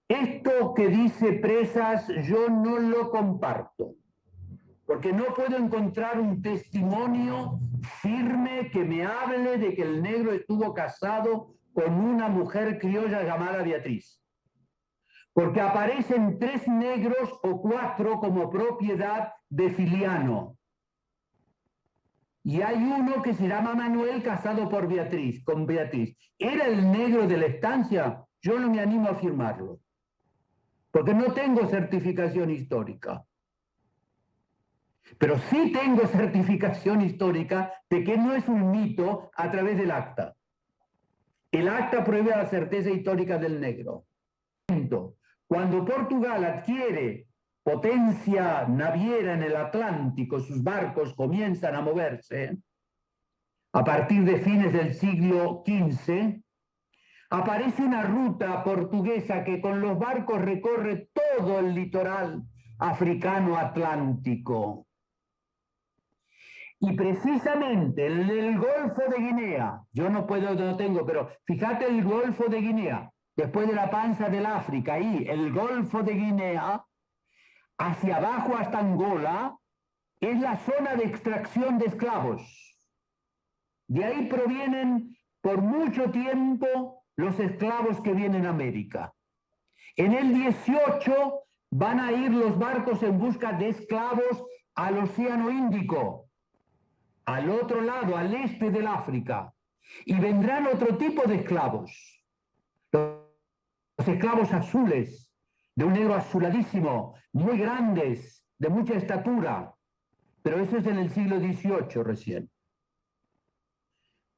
Esto que dice Presas yo no lo comparto, porque no puedo encontrar un testimonio firme que me hable de que el negro estuvo casado con una mujer criolla llamada Beatriz. Porque aparecen 3 negros o 4 como propiedad de Filiano. Y hay uno que se llama Manuel casado con Beatriz. ¿Era el negro de la estancia? Yo no me animo a afirmarlo, porque no tengo certificación histórica. Pero sí tengo certificación histórica de que no es un mito a través del acta. El acta prueba la certeza histórica del negro. Cuando Portugal adquiere potencia naviera en el Atlántico, sus barcos comienzan a moverse, a partir de fines del siglo XV, aparece una ruta portuguesa que con los barcos recorre todo el litoral africano atlántico. Y precisamente en el Golfo de Guinea, yo no tengo, pero fíjate el Golfo de Guinea, después de la panza del África, ahí, el Golfo de Guinea, hacia abajo hasta Angola, es la zona de extracción de esclavos. De ahí provienen por mucho tiempo los esclavos que vienen a América. En el 18 van a ir los barcos en busca de esclavos al Océano Índico, al otro lado, al este del África, y vendrán otro tipo de esclavos, los esclavos azules, de un negro azuladísimo, muy grandes, de mucha estatura, pero eso es en el siglo XVIII recién.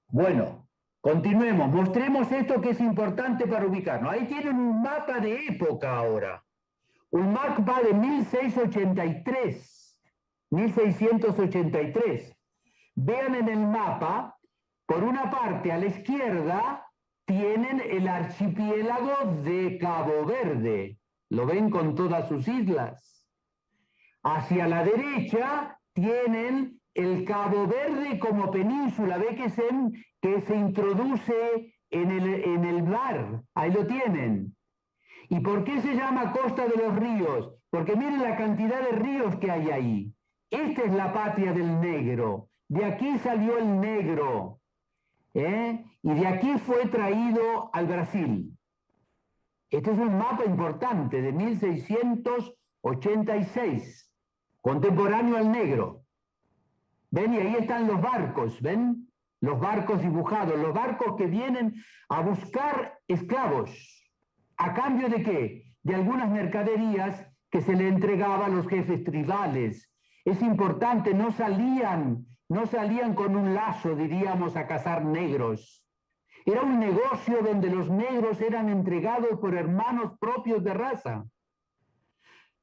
Bueno, continuemos, mostremos esto que es importante para ubicarnos. Ahí tienen un mapa de época ahora, un mapa de 1683. Vean en el mapa, por una parte a la izquierda tienen el archipiélago de Cabo Verde, lo ven con todas sus islas. Hacia la derecha tienen el Cabo Verde como península, ve que se introduce en el mar, ahí lo tienen. ¿Y por qué se llama Costa de los Ríos? Porque miren la cantidad de ríos que hay ahí. Esta es la patria del negro. De aquí salió el negro, y de aquí fue traído al Brasil. Este es un mapa importante de 1686, contemporáneo al negro. ¿Ven? Y ahí están los barcos, ¿ven? Los barcos dibujados, los barcos que vienen a buscar esclavos. ¿A cambio de qué? De algunas mercaderías que se le entregaba a los jefes tribales. Es importante, no salían con un lazo, diríamos, a cazar negros. Era un negocio donde los negros eran entregados por hermanos propios de raza.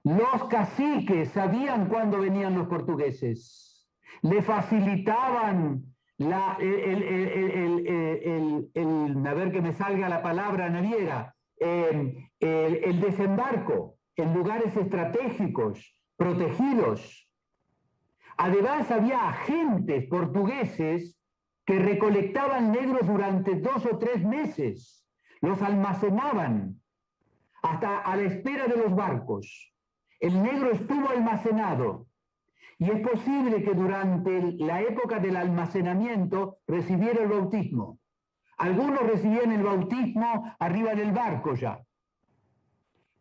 Los caciques sabían cuándo venían los portugueses. Le facilitaban a ver que me salga la palabra naviera, el desembarco en lugares estratégicos, protegidos. Además, había agentes portugueses que recolectaban negros durante 2 o 3 meses, los almacenaban hasta a la espera de los barcos. El negro estuvo almacenado y es posible que durante la época del almacenamiento recibiera el bautismo. Algunos recibían el bautismo arriba del barco ya.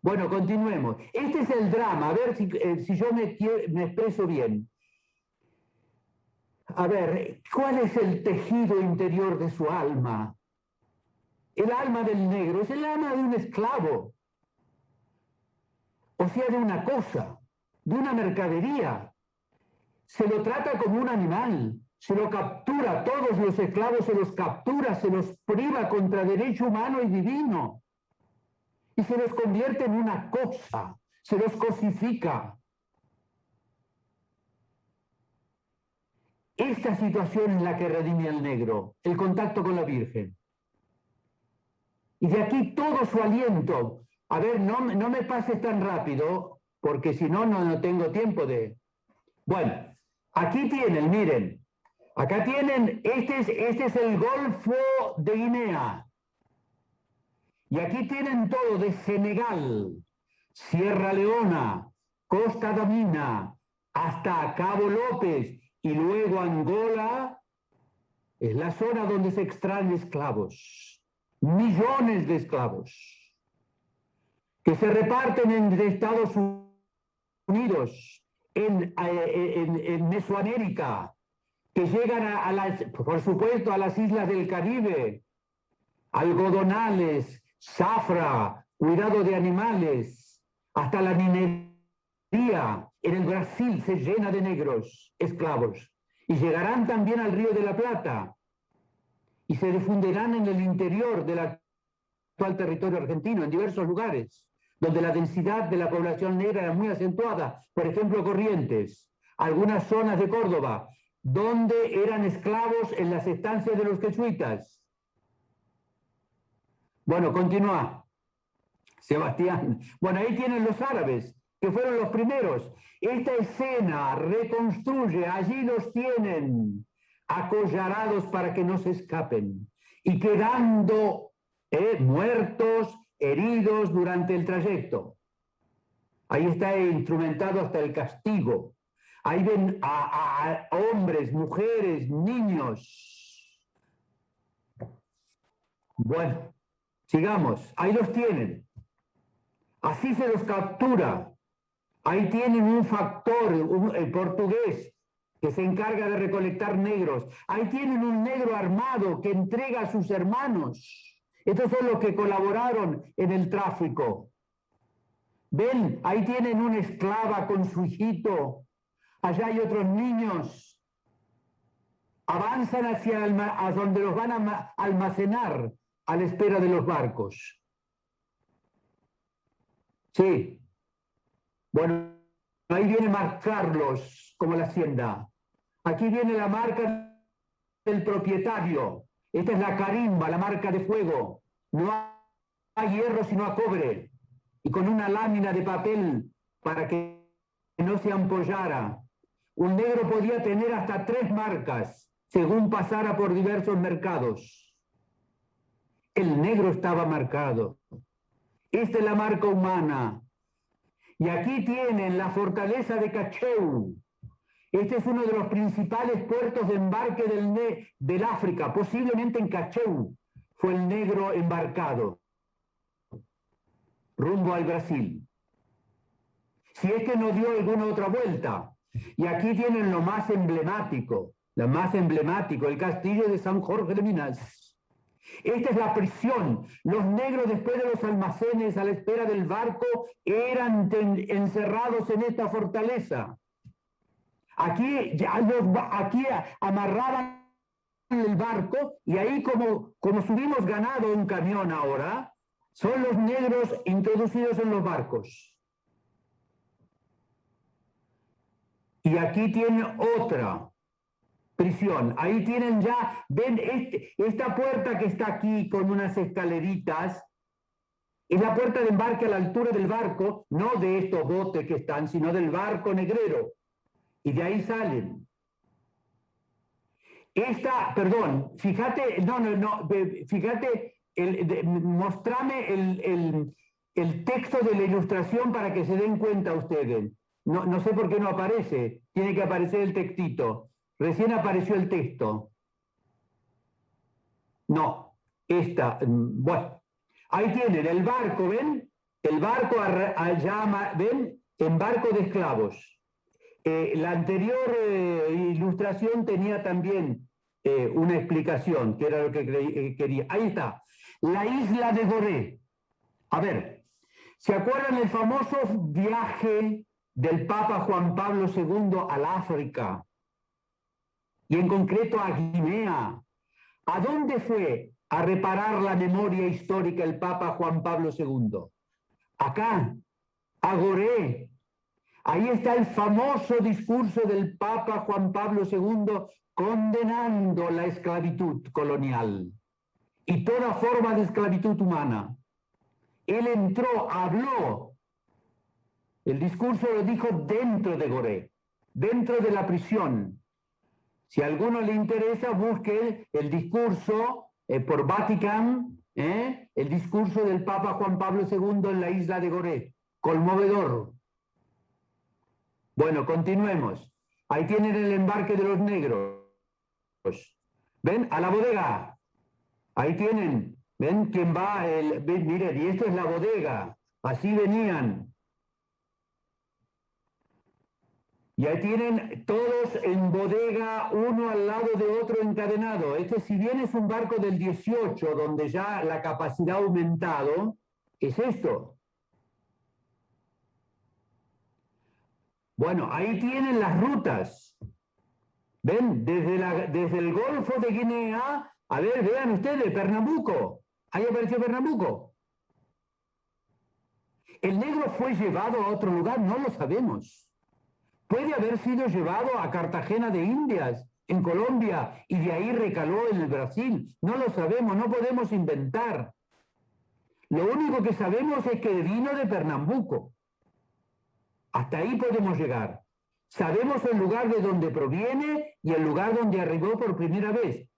Bueno, continuemos. Este es el drama, a ver si yo me expreso bien. A ver, ¿cuál es el tejido interior de su alma? El alma del negro es el alma de un esclavo, o sea, de una cosa, de una mercadería. Se lo trata como un animal, se lo captura, todos los esclavos se los captura, se los priva contra derecho humano y divino, y se los convierte en una cosa, se los cosifica. Esta situación es la que redime al negro, el contacto con la Virgen. Y de aquí todo su aliento. A ver, no me pases tan rápido, porque si no, no tengo tiempo de... Bueno, aquí tienen, miren. Acá tienen, este es el Golfo de Guinea. Y aquí tienen todo de Senegal, Sierra Leona, Costa de Mina, hasta Cabo López y luego Angola. Es la zona donde se extraen esclavos. Millones de esclavos que se reparten entre Estados Unidos, en Mesoamérica, que llegan por supuesto, a las islas del Caribe, algodonales, zafra, cuidado de animales, hasta la minería. En el Brasil se llena de negros esclavos y llegarán también al Río de la Plata y se difundirán en el interior del actual territorio argentino, en diversos lugares, donde la densidad de la población negra era muy acentuada. Por ejemplo, Corrientes, algunas zonas de Córdoba, donde eran esclavos en las estancias de los jesuitas. Bueno, continúa, Sebastián. Bueno, ahí tienen los árabes, que fueron los primeros. Esta escena reconstruye, allí los tienen, acollarados para que no se escapen, y quedando muertos, heridos durante el trayecto. Ahí está instrumentado hasta el castigo. Ahí ven a hombres, mujeres, niños. Bueno, sigamos. Ahí los tienen. Así se los captura. Ahí tienen un factor, el portugués, que se encarga de recolectar negros. Ahí tienen un negro armado que entrega a sus hermanos. Estos son los que colaboraron en el tráfico. Ven, ahí tienen una esclava con su hijito. Allá hay otros niños. Avanzan a donde los van a almacenar a la espera de los barcos. Sí. Bueno, ahí viene marcarlos como la hacienda. Aquí viene la marca del propietario. Esta es la carimba, la marca de fuego. No hay hierro sino a cobre. Y con una lámina de papel para que no se ampollara. Un negro podía tener hasta 3 marcas según pasara por diversos mercados. El negro estaba marcado. Esta es la marca humana. Y aquí tienen la fortaleza de Cacheu. Este es uno de los principales puertos de embarque del África. Posiblemente en Cacheu fue el negro embarcado rumbo al Brasil. Si es que no dio alguna otra vuelta. Y aquí tienen lo más emblemático, el castillo de San Jorge de Minas. Esta es la prisión. Los negros, después de los almacenes a la espera del barco, eran encerrados en esta fortaleza. Aquí amarraban el barco y ahí como subimos ganado un camión ahora, son los negros introducidos en los barcos. Y aquí tienen otra prisión. Ahí tienen ya, ven esta puerta que está aquí con unas escaleritas, Es la puerta de embarque a la altura del barco, no de estos botes que están, sino del barco negrero. Y de ahí salen. Perdón, fíjate, fíjate, mostrame el texto de la ilustración para que se den cuenta ustedes. No sé por qué no aparece, tiene que aparecer el textito. Recién apareció el texto. No, bueno, ahí tienen el barco, ¿ven? El barco ¿ven? En barco de esclavos. La anterior ilustración tenía también una explicación, que era lo que quería. Ahí está, la isla de Gorée. A ver, ¿se acuerdan el famoso viaje del Papa Juan Pablo II al África? Y en concreto a Guinea. ¿A dónde fue a reparar la memoria histórica el Papa Juan Pablo II? Acá, a Gorée. Ahí está el famoso discurso del Papa Juan Pablo II condenando la esclavitud colonial y toda forma de esclavitud humana. Él entró, habló. El discurso lo dijo dentro de Gorée, dentro de la prisión. Si a alguno le interesa, busque el discurso por Vatican, el discurso del Papa Juan Pablo II en la isla de Gorée. Conmovedor. Bueno, continuemos. Ahí tienen el embarque de los negros. ¿Ven? A la bodega. Ahí tienen. ¿Ven quién va? Miren, y esto es la bodega. Así venían. Y ahí tienen todos en bodega, uno al lado de otro encadenado. Si bien es un barco del 18, donde ya la capacidad ha aumentado, es esto. Bueno, ahí tienen las rutas. ¿Ven? Desde el Golfo de Guinea, a ver, vean ustedes, Pernambuco. Ahí apareció Pernambuco. ¿El negro fue llevado a otro lugar? No lo sabemos. Puede haber sido llevado a Cartagena de Indias, en Colombia, y de ahí recaló en el Brasil. No lo sabemos, no podemos inventar. Lo único que sabemos es que vino de Pernambuco. Hasta ahí podemos llegar. Sabemos el lugar de donde proviene y el lugar donde arribó por primera vez.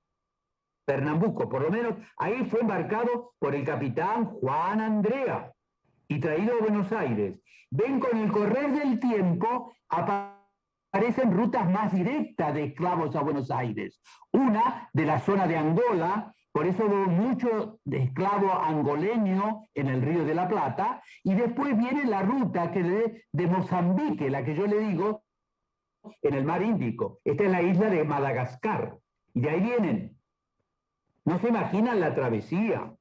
Pernambuco, por lo menos, ahí fue embarcado por el capitán Juan Andrea y traído a Buenos Aires. Ven, con el correr del tiempo aparecen rutas más directas de esclavos a Buenos Aires. Una de la zona de Angola, por eso veo mucho de esclavo angoleño en el Río de la Plata, y después viene la ruta de Mozambique, la que yo le digo, en el mar Índico. Esta es la isla de Madagascar, y de ahí vienen. No se imaginan la travesía,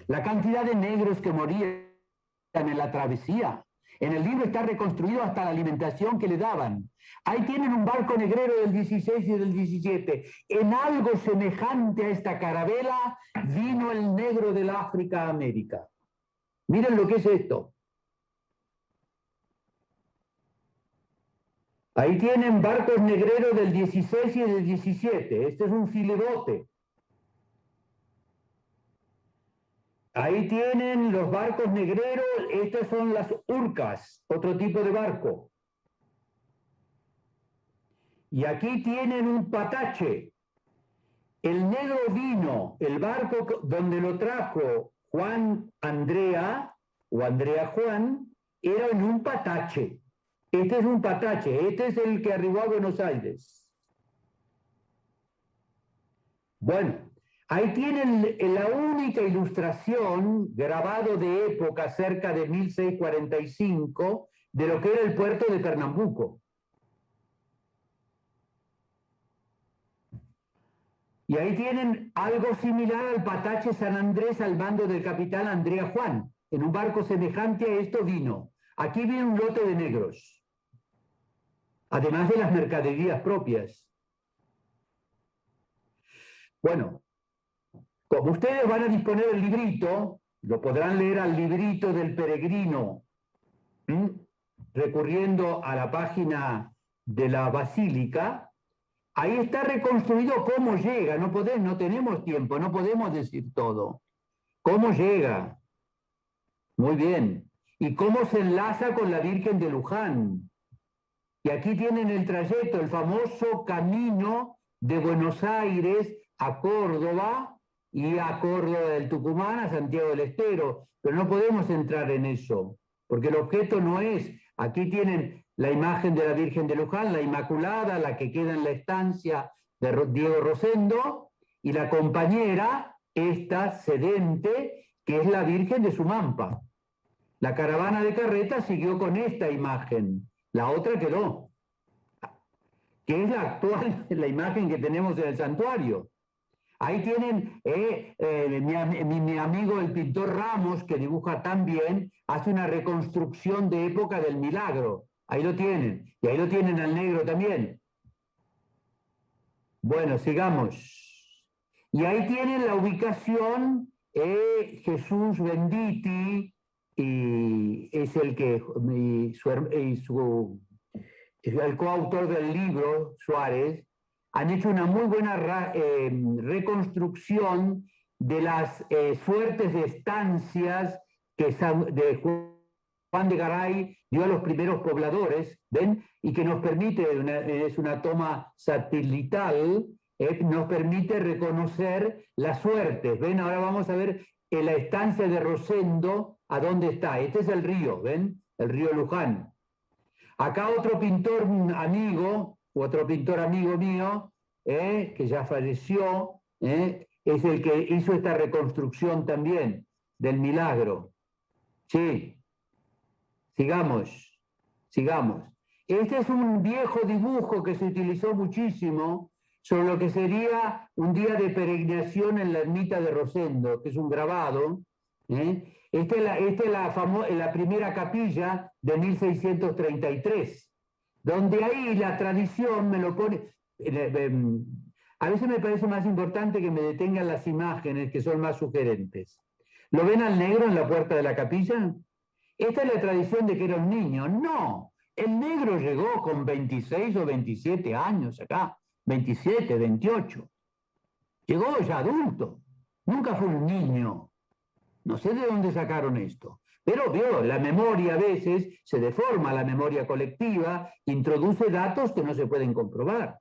la cantidad de negros que morían en la travesía. En el libro está reconstruido hasta la alimentación que le daban. Ahí tienen un barco negrero del 16 y del 17. En algo semejante a esta carabela vino el negro del África a América. Miren lo que es esto. Ahí tienen barcos negreros del 16 y del 17. Este es un filebote. Ahí tienen los barcos negreros, estas son las urcas, otro tipo de barco. Y aquí tienen un patache. El negro vino, el barco donde lo trajo Juan Andrea, o Andrea Juan, era en un patache. Este es un patache, este es el que arribó a Buenos Aires. Bueno. Ahí tienen la única ilustración, grabado de época, cerca de 1645, de lo que era el puerto de Pernambuco. Y ahí tienen algo similar al patache San Andrés al mando del capitán Andrea Juan. En un barco semejante a esto vino. Aquí viene un lote de negros, además de las mercaderías propias. Bueno, como ustedes van a disponer del librito, lo podrán leer al librito del peregrino, recurriendo a la página de la Basílica. Ahí está reconstruido cómo llega. No tenemos tiempo, no podemos decir todo. ¿Cómo llega? Muy bien. ¿Y cómo se enlaza con la Virgen de Luján? Y aquí tienen el trayecto, el famoso camino de Buenos Aires a Córdoba y a Córdoba del Tucumán, a Santiago del Estero. Pero no podemos entrar en eso, porque el objeto no es. Aquí tienen la imagen de la Virgen de Luján, la Inmaculada, la que queda en la estancia de Diego Rosendo, y la compañera, esta sedente, que es la Virgen de Sumampa. La caravana de carretas siguió con esta imagen, la otra quedó, que es la actual, la imagen que tenemos en el santuario. Ahí tienen mi amigo el pintor Ramos, que dibuja tan bien, hace una reconstrucción de época del Milagro. Ahí lo tienen. Y ahí lo tienen al negro también. Bueno, sigamos. Y ahí tienen la ubicación Jesús Benditi, y es el que el coautor del libro, Suárez, han hecho una muy buena reconstrucción de las suertes de estancias que de Juan de Garay dio a los primeros pobladores, ¿ven? Y que nos permite, es una toma satelital, nos permite reconocer las suertes, ¿ven? Ahora vamos a ver en la estancia de Rosendo, ¿a dónde está? Este es el río, ¿ven? El río Luján. Acá otro pintor amigo, otro pintor amigo mío, que ya falleció, es el que hizo esta reconstrucción también del Milagro. Sí, sigamos, sigamos. Este es un viejo dibujo que se utilizó muchísimo sobre lo que sería un día de peregrinación en la ermita de Rosendo, que es un grabado. Esta es la primera capilla de 1633, donde ahí la tradición me lo pone. A veces me parece más importante que me detengan las imágenes, que son más sugerentes. ¿Lo ven al negro en la puerta de la capilla? Esta es la tradición de que era un niño. No, el negro llegó con 26 o 27 años acá, 27, 28. Llegó ya adulto, nunca fue un niño. No sé de dónde sacaron esto, pero vio, la memoria a veces se deforma, la memoria colectiva introduce datos que no se pueden comprobar.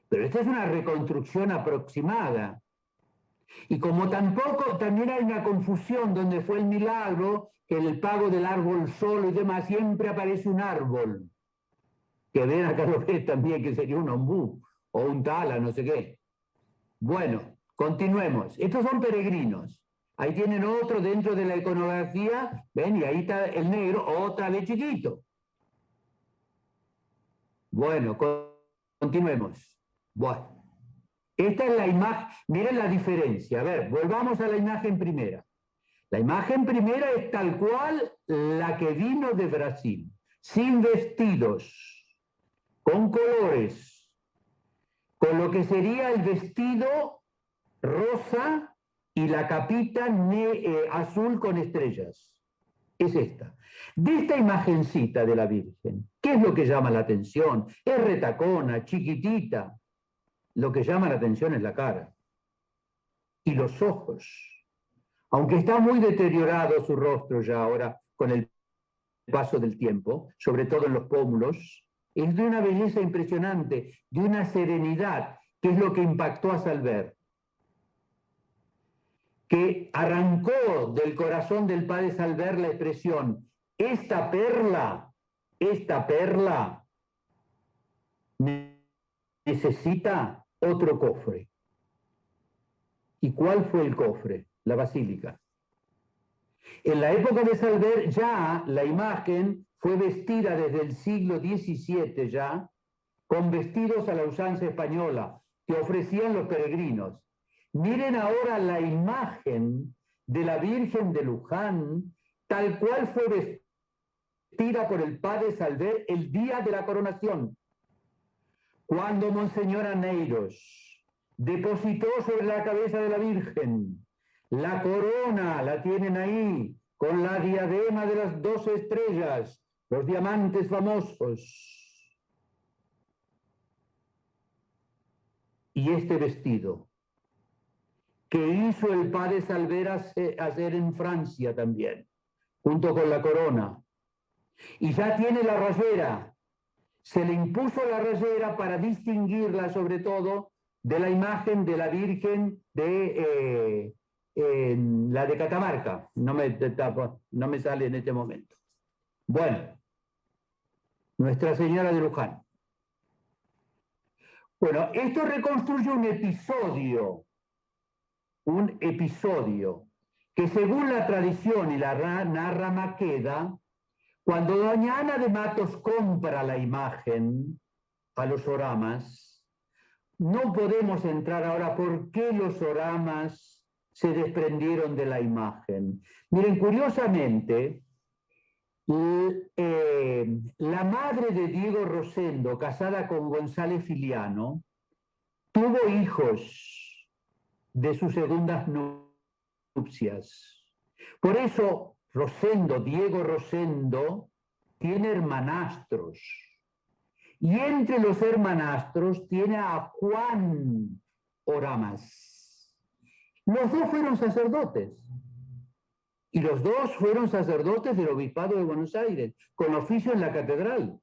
Pero esta es una reconstrucción aproximada. Y como tampoco, también hay una confusión donde fue el milagro, que en el pago del árbol solo y demás, siempre aparece un árbol. Que ven acá lo ves también, que sería un ombú o un tala, no sé qué. Bueno, continuemos. Estos son peregrinos. Ahí tienen otro dentro de la iconografía, ven, y ahí está el negro, otra vez chiquito. Bueno, continuemos. Bueno. Esta es la imagen, miren la diferencia. A ver, volvamos a la imagen primera. La imagen primera es tal cual la que vino de Brasil, sin vestidos, con colores, con lo que sería el vestido rosa y la capita azul con estrellas. Es esta. De esta imagencita de la Virgen, ¿qué es lo que llama la atención? Es retacona, chiquitita. Lo que llama la atención es la cara y los ojos. Aunque está muy deteriorado su rostro ya ahora con el paso del tiempo, sobre todo en los pómulos, es de una belleza impresionante, de una serenidad, que es lo que impactó a Salver, que arrancó del corazón del padre Salver la expresión: esta perla necesita otro cofre. ¿Y cuál fue el cofre? La basílica. En la época de Salver ya la imagen fue vestida desde el siglo XVII ya, con vestidos a la usanza española que ofrecían los peregrinos. Miren ahora la imagen de la Virgen de Luján, tal cual fue vestida por el padre Salver el día de la coronación. Cuando Monseñor Aneiros depositó sobre la cabeza de la Virgen la corona, la tienen ahí, con la diadema de las 12 estrellas, los diamantes famosos. Y este vestido, que hizo el padre Salver hacer en Francia también, junto con la corona. Y ya tiene la rayera. Se le impuso la rayera para distinguirla, sobre todo, de la imagen de la Virgen de la de Catamarca. No me sale en este momento. Bueno, Nuestra Señora de Luján. Bueno, esto reconstruye un episodio que según la tradición y la narra Maqueda, cuando doña Ana de Matos compra la imagen a los oramas, no podemos entrar ahora por qué los oramas se desprendieron de la imagen. Miren, curiosamente, la madre de Diego Rosendo, casada con González Filiano, tuvo hijos de sus segundas nupcias. Por eso Diego Rosendo, tiene hermanastros. Y entre los hermanastros tiene a Juan Oramas. Los dos fueron sacerdotes. Y los dos fueron sacerdotes del Obispado de Buenos Aires, con oficio en la catedral.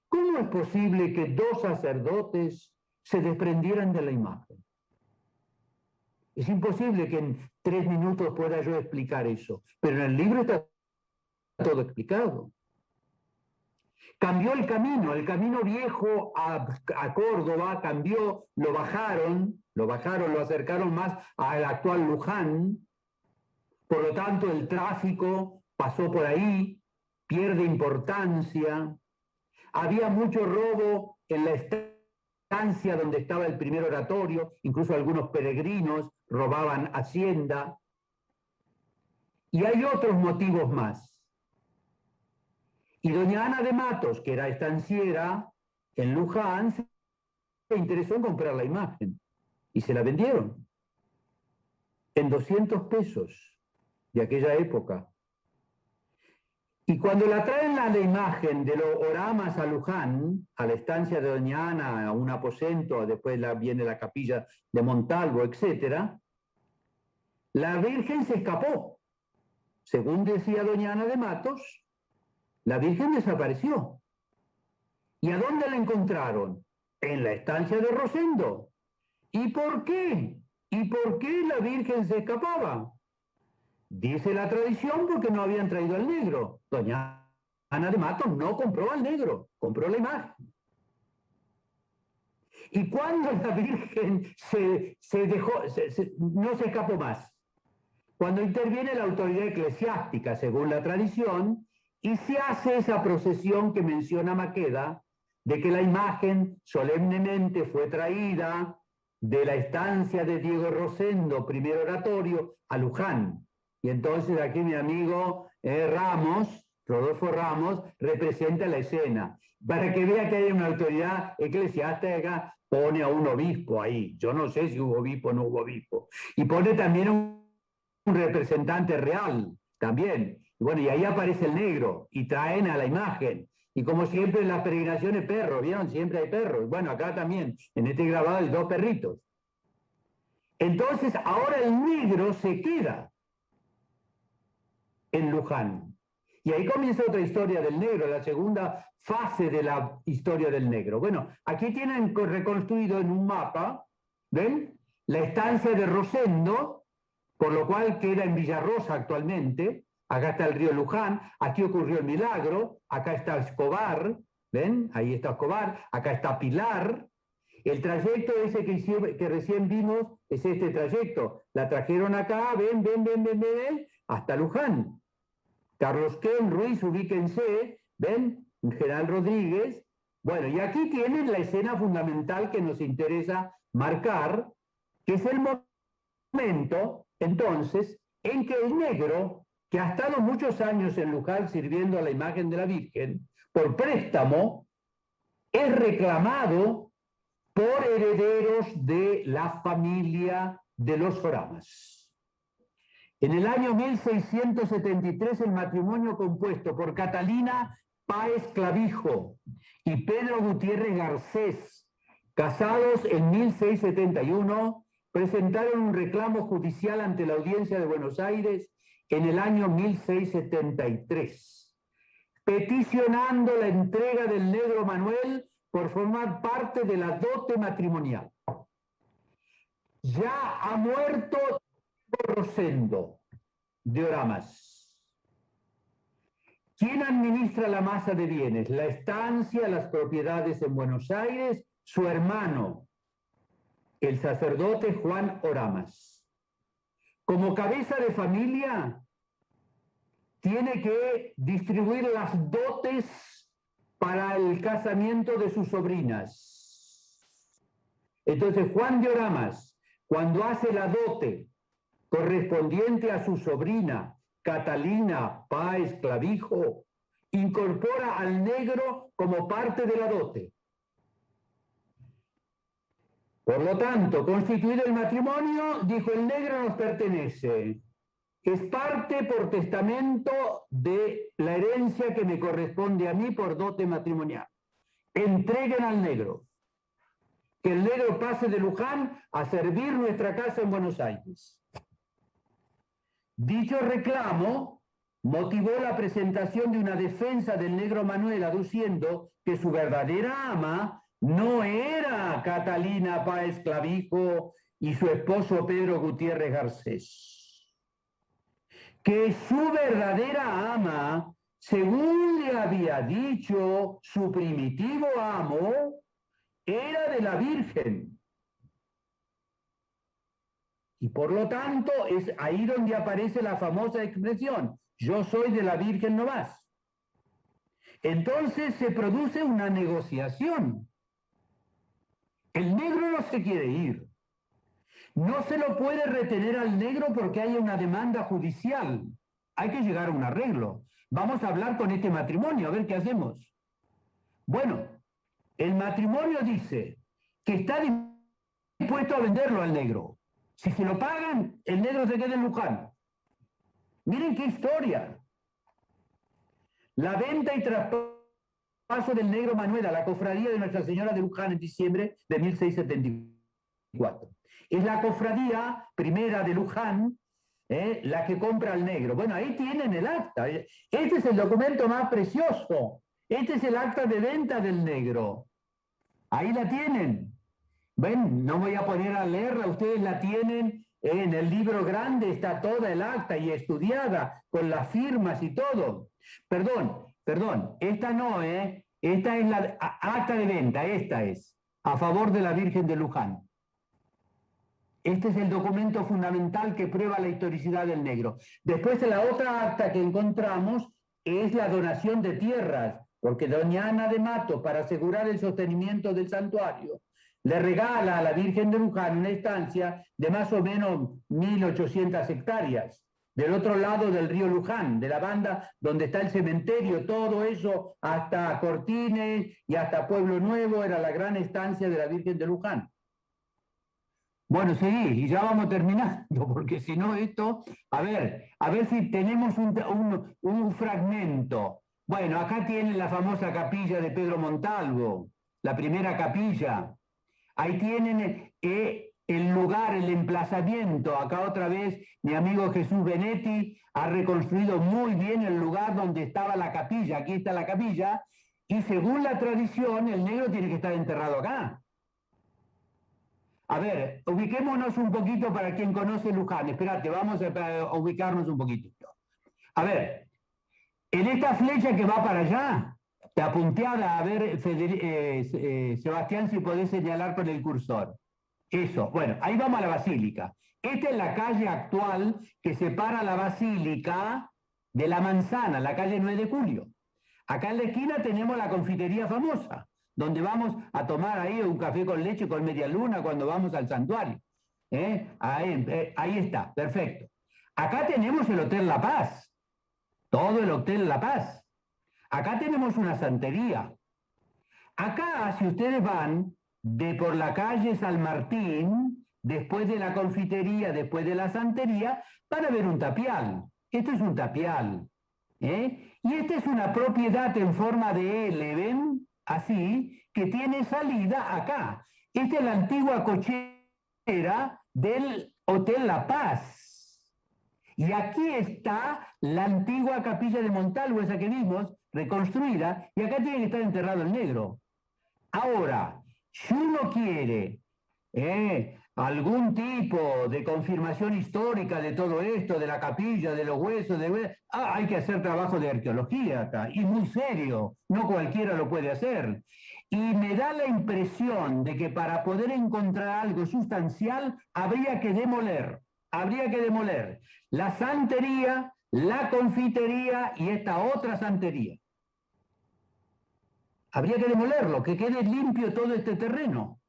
¿Cómo es posible que dos sacerdotes se desprendieran de la imagen? Es imposible que en 3 minutos pueda yo explicar eso, pero en el libro está todo explicado. Cambió el camino viejo a Córdoba, cambió, lo acercaron más al actual Luján, por lo tanto el tráfico pasó por ahí, pierde importancia, había mucho robo en la estancia donde estaba el primer oratorio, incluso algunos peregrinos robaban hacienda, y hay otros motivos más. Y doña Ana de Matos, que era estanciera en Luján, se interesó en comprar la imagen y se la vendieron en 200 pesos de aquella época. Y cuando la traen la imagen de los oramas a Luján, a la estancia de doña Ana, a un aposento, después viene la capilla de Montalvo, etc., la Virgen se escapó. Según decía doña Ana de Matos, la Virgen desapareció. ¿Y a dónde la encontraron? En la estancia de Rosendo. ¿Y por qué? ¿Y por qué la Virgen se escapaba? Dice la tradición porque no habían traído al negro. Doña Ana de Matos no compró al negro, compró la imagen. Y cuando la Virgen no se escapó más, cuando interviene la autoridad eclesiástica, según la tradición, y se hace esa procesión que menciona Maqueda, de que la imagen solemnemente fue traída de la estancia de Diego Rosendo, primer oratorio, a Luján. Y entonces aquí mi amigo Rodolfo Ramos, representa la escena. Para que vea que hay una autoridad eclesiástica, pone a un obispo ahí. Yo no sé si hubo obispo o no hubo obispo. Y pone también un representante real, también. Y bueno, y ahí aparece el negro, y traen a la imagen. Y como siempre en las peregrinaciones, perros, ¿vieron? Siempre hay perros. Bueno, acá también, en este grabado hay 2 perritos. Entonces, ahora el negro se queda en Luján. Y ahí comienza otra historia del negro, la segunda fase de la historia del negro. Bueno, aquí tienen reconstruido en un mapa, ¿ven? La estancia de Rosendo, por lo cual queda en Villarrosa actualmente. Acá está el río Luján, aquí ocurrió el milagro, acá está Escobar, ¿ven? Ahí está Escobar, acá está Pilar. El trayecto ese que recién vimos es este trayecto. La trajeron acá, ven, hasta Luján. Carlos Ken, Ruiz, ubíquense, ven, General Rodríguez. Bueno, y aquí tienen la escena fundamental que nos interesa marcar, que es el momento, entonces, en que el negro, que ha estado muchos años en Luján sirviendo a la imagen de la Virgen, por préstamo, es reclamado por herederos de la familia de los Oramas. En el año 1673, el matrimonio compuesto por Catalina Páez Clavijo y Pedro Gutiérrez Garcés, casados en 1671, presentaron un reclamo judicial ante la Audiencia de Buenos Aires en el año 1673, peticionando la entrega del negro Manuel por formar parte de la dote matrimonial. Ya ha muerto Rosendo de Oramas. ¿Quién administra la masa de bienes? La estancia, las propiedades en Buenos Aires, su hermano, el sacerdote Juan Oramas. Como cabeza de familia, tiene que distribuir las dotes para el casamiento de sus sobrinas. Entonces, Juan de Oramas, cuando hace la dote correspondiente a su sobrina, Catalina Páez Clavijo, incorpora al negro como parte de la dote. Por lo tanto, constituido el matrimonio, dijo, el negro nos pertenece. Es parte por testamento de la herencia que me corresponde a mí por dote matrimonial. Entreguen al negro. Que el negro pase de Luján a servir nuestra casa en Buenos Aires. Dicho reclamo motivó la presentación de una defensa del negro Manuel, aduciendo que su verdadera ama no era Catalina Páez Clavijo y su esposo Pedro Gutiérrez Garcés. Que su verdadera ama, según le había dicho su primitivo amo, era de la Virgen. Y por lo tanto es ahí donde aparece la famosa expresión, yo soy de la Virgen no más. Entonces se produce una negociación. El negro no se quiere ir. No se lo puede retener al negro porque hay una demanda judicial. Hay que llegar a un arreglo. Vamos a hablar con este matrimonio, a ver qué hacemos. Bueno, el matrimonio dice que está dispuesto a venderlo al negro. Si se lo pagan, el negro se queda en Luján. Miren qué historia. La venta y traspaso del negro Manuel a la cofradía de Nuestra Señora de Luján en diciembre de 1674. Es la cofradía primera de Luján, la que compra al negro. Bueno, ahí tienen el acta. Este es el documento más precioso. Este es el acta de venta del negro. Ahí la tienen. Ven, no voy a poner a leerla, ustedes la tienen en el libro grande, está toda el acta y estudiada, con las firmas y todo. Perdón, esta no, esta es la acta de venta, esta es, a favor de la Virgen de Luján. Este es el documento fundamental que prueba la historicidad del negro. Después, la otra acta que encontramos es la donación de tierras, porque doña Ana de Mato, para asegurar el sostenimiento del santuario, le regala a la Virgen de Luján una estancia de más o menos 1.800 hectáreas, del otro lado del río Luján, de la banda donde está el cementerio, todo eso hasta Cortines y hasta Pueblo Nuevo era la gran estancia de la Virgen de Luján. Bueno, seguí, y ya vamos terminando, porque si no esto, a ver si tenemos un fragmento. Bueno, acá tienen la famosa capilla de Pedro Montalvo, la primera capilla. Ahí tienen el lugar, el emplazamiento. Acá otra vez mi amigo Jesús Benetti ha reconstruido muy bien el lugar donde estaba la capilla. Aquí está la capilla. Y según la tradición, el negro tiene que estar enterrado acá. A ver, ubiquémonos un poquito para quien conoce Luján. Espérate, vamos a ubicarnos un poquito. A ver, en esta flecha que va para allá, apunteada, a ver, Sebastián, si podés señalar con el cursor. Eso, bueno, ahí vamos a la Basílica. Esta es la calle actual que separa la Basílica de la Manzana, la calle 9 de Julio. Acá en la esquina tenemos la confitería famosa, donde vamos a tomar ahí un café con leche con media luna cuando vamos al santuario. Ahí está, perfecto. Acá tenemos el Hotel La Paz, todo el Hotel La Paz. Acá tenemos una santería. Acá, si ustedes van por la calle San Martín, después de la confitería, después de la santería, van a ver un tapial. Este es un tapial. Y esta es una propiedad en forma de L, ¿ven? Así, que tiene salida acá. Esta es la antigua cochera del Hotel La Paz. Y aquí está la antigua capilla de Montalvo, esa que vimos, reconstruida, y acá tiene que estar enterrado el negro. Ahora, si uno quiere algún tipo de confirmación histórica de todo esto, de la capilla, de los huesos, hay que hacer trabajo de arqueología acá, y muy serio, no cualquiera lo puede hacer. Y me da la impresión de que para poder encontrar algo sustancial habría que demoler la santería, la confitería y esta otra santería. Habría que demolerlo, que quede limpio todo este terreno.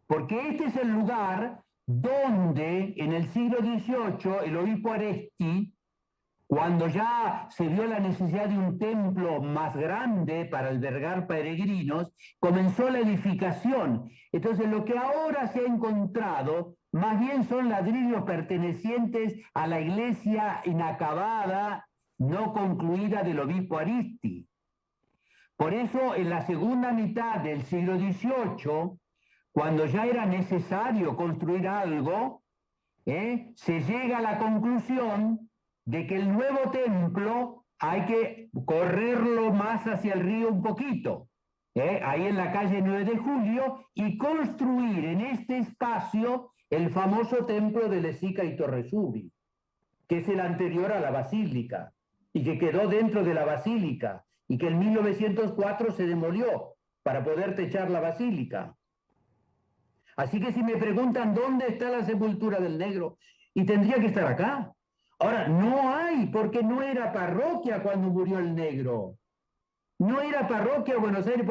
Porque este es el lugar donde en el siglo XVIII el obispo Aresti, cuando ya se vio la necesidad de un templo más grande para albergar peregrinos, comenzó la edificación. Entonces lo que ahora se ha encontrado más bien son ladrillos pertenecientes a la iglesia inacabada, no concluida del obispo Aresti. Por eso en la segunda mitad del siglo XVIII, cuando ya era necesario construir algo, se llega a la conclusión de que el nuevo templo hay que correrlo más hacia el río un poquito, ahí en la calle 9 de Julio, y construir en este espacio el famoso templo de Lesica y Torresubi, que es el anterior a la basílica, y que quedó dentro de la basílica, y que en 1904 se demolió para poder techar la basílica. Así que si me preguntan dónde está la sepultura del negro, y tendría que estar acá. Ahora, no hay, porque no era parroquia cuando murió el negro. No era parroquia Buenos Aires,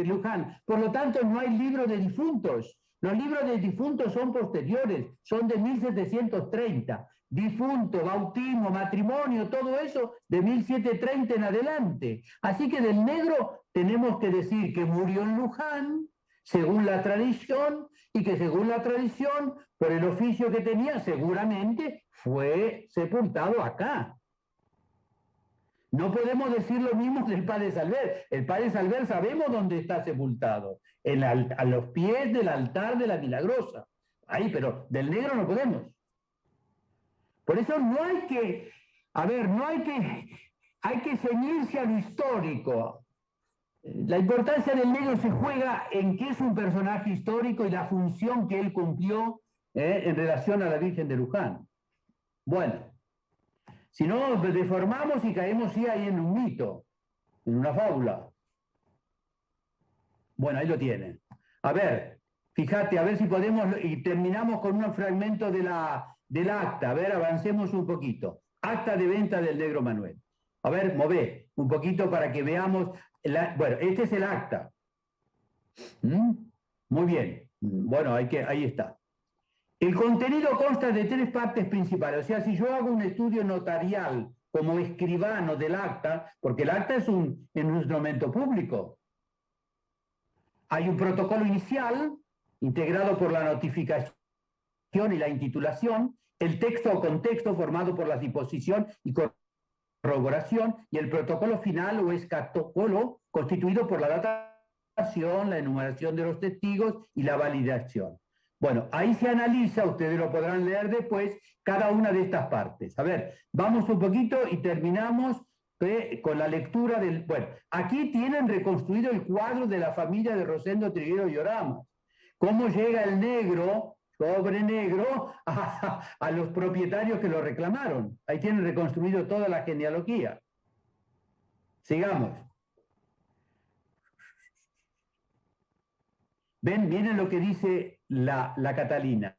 Luján. Por lo tanto, no hay libro de difuntos. Los libros de difuntos son posteriores, son de 1730. Difunto, bautismo, matrimonio, todo eso de 1730 en adelante. Así que del negro tenemos que decir que murió en Luján, según la tradición, y que según la tradición, por el oficio que tenía, seguramente fue sepultado acá. No podemos decir lo mismo del padre Salver. El padre Salver sabemos dónde está sepultado, a los pies del altar de la Milagrosa. Ahí, pero del negro no podemos. Por eso no hay que, hay que ceñirse a lo histórico. La importancia del negro se juega en que es un personaje histórico y la función que él cumplió en relación a la Virgen de Luján. Bueno, si no, deformamos y caemos sí ahí en un mito, en una fábula. Bueno, ahí lo tienen. A ver, fíjate, a ver si podemos, y terminamos con un fragmento del acta. A ver, avancemos un poquito. Acta de venta del negro Manuel. A ver, mové un poquito para que veamos. Bueno, este es el acta. Muy bien. Bueno, ahí está. El contenido consta de 3 partes principales. O sea, si yo hago un estudio notarial como escribano del acta, porque el acta es un instrumento público, hay un protocolo inicial integrado por la notificación y la intitulación, el texto o contexto formado por la disposición y corroboración, y el protocolo final o escatopolo constituido por la datación, la enumeración de los testigos y la validación. Bueno, ahí se analiza, ustedes lo podrán leer después, cada una de estas partes. A ver, vamos un poquito y terminamos con la lectura del... Bueno, aquí tienen reconstruido el cuadro de la familia de Rosendo Trigueros y Oramas. Cómo llega el negro, pobre negro, a los propietarios que lo reclamaron. Ahí tienen reconstruido toda la genealogía. Sigamos. Ven, miren lo que dice la Catalina.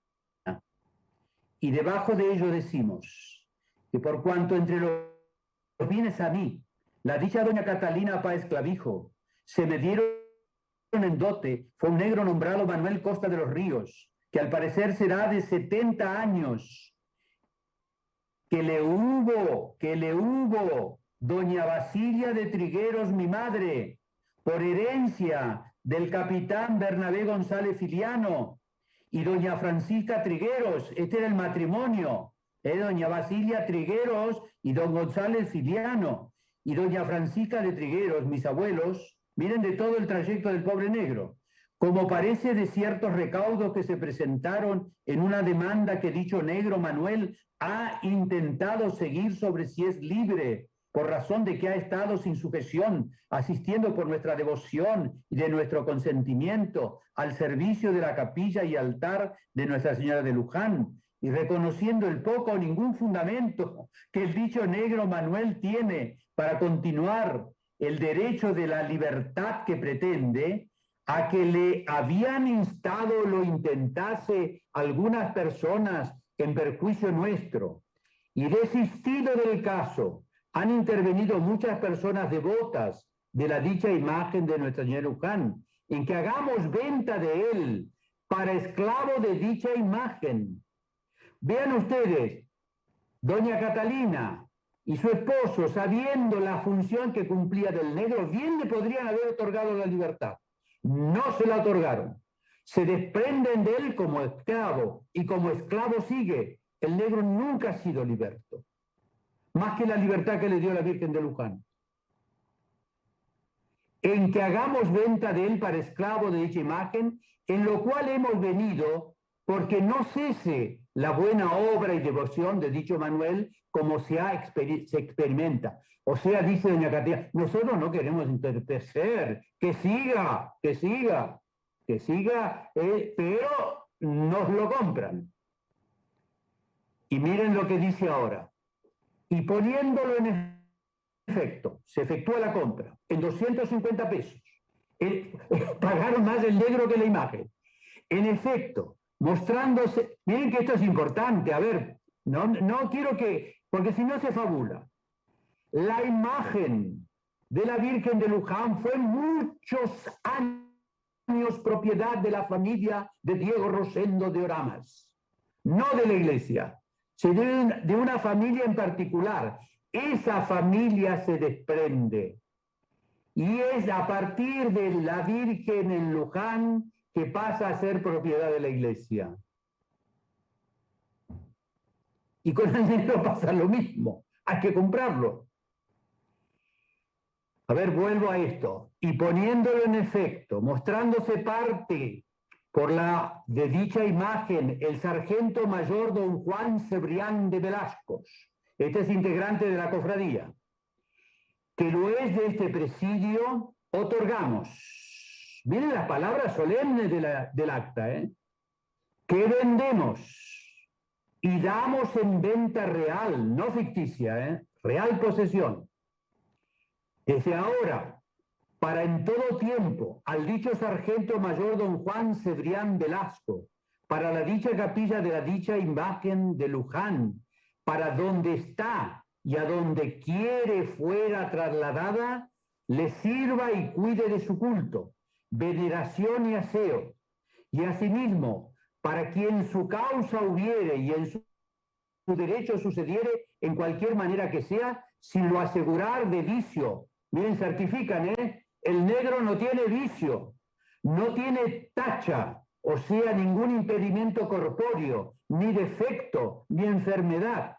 Y debajo de ello decimos que por cuanto entre los bienes a mí, la dicha doña Catalina Páez Clavijo, se me dieron en dote, fue un negro nombrado Manuel Costa de los Ríos, que al parecer será de 70 años, que le hubo doña Basilia de Trigueros, mi madre, por herencia del capitán Bernabé González Filiano, y doña Francisca Trigueros, este era el matrimonio, doña Basilia Trigueros y don González Filiano, y doña Francisca de Trigueros, mis abuelos, miren de todo el trayecto del pobre negro, como parece de ciertos recaudos que se presentaron en una demanda que dicho negro Manuel ha intentado seguir sobre si es libre, por razón de que ha estado sin sujeción, asistiendo por nuestra devoción y de nuestro consentimiento al servicio de la capilla y altar de Nuestra Señora de Luján, y reconociendo el poco o ningún fundamento que el dicho negro Manuel tiene para continuar el derecho de la libertad que pretende, a que le habían instado lo intentase algunas personas en perjuicio nuestro, y desistido del caso, han intervenido muchas personas devotas de la dicha imagen de Nuestra Señora de Luján, en que hagamos venta de él para esclavo de dicha imagen. Vean ustedes, doña Catalina y su esposo, sabiendo la función que cumplía del negro, bien le podrían haber otorgado la libertad. No se la otorgaron. Se desprenden de él como esclavo, y como esclavo sigue. El negro nunca ha sido liberto, más que la libertad que le dio la Virgen de Luján. En que hagamos venta de él para esclavo de dicha imagen, en lo cual hemos venido, porque no cese la buena obra y devoción de dicho Manuel, como se experimenta. O sea, dice doña Catalina, nosotros no queremos entorpecer, que siga, pero nos lo compran. Y miren lo que dice ahora. Y poniéndolo en efecto, se efectúa la compra en 250 pesos. Pagaron más el negro que la imagen. En efecto, mostrándose, miren que esto es importante, a ver, no quiero que, porque si no se fabula. La imagen de la Virgen de Luján fue muchos años propiedad de la familia de Diego Rosendo de Oramas, no de la iglesia, sino de una familia en particular. Esa familia se desprende y es a partir de la Virgen en Luján que pasa a ser propiedad de la iglesia. Y con el dinero pasa lo mismo, hay que comprarlo. A ver, vuelvo a esto. Y poniéndolo en efecto, mostrándose parte por la de dicha imagen, el sargento mayor don Juan Cebrián de Velasco, este es integrante de la cofradía, que lo es de este presidio, otorgamos. Miren las palabras solemnes del acta, que vendemos y damos en venta real, no ficticia, real posesión. Desde ahora, para en todo tiempo, al dicho sargento mayor don Juan Cebrián Velasco, para la dicha capilla de la dicha imagen de Luján, para donde está y a donde quiere fuera trasladada, le sirva y cuide de su culto, veneración y aseo, y asimismo, para quien su causa hubiere y en su derecho sucediere en cualquier manera que sea, sin lo asegurar de vicio. Miren, certifican, el negro no tiene vicio, no tiene tacha, o sea, ningún impedimento corpóreo, ni defecto, ni enfermedad,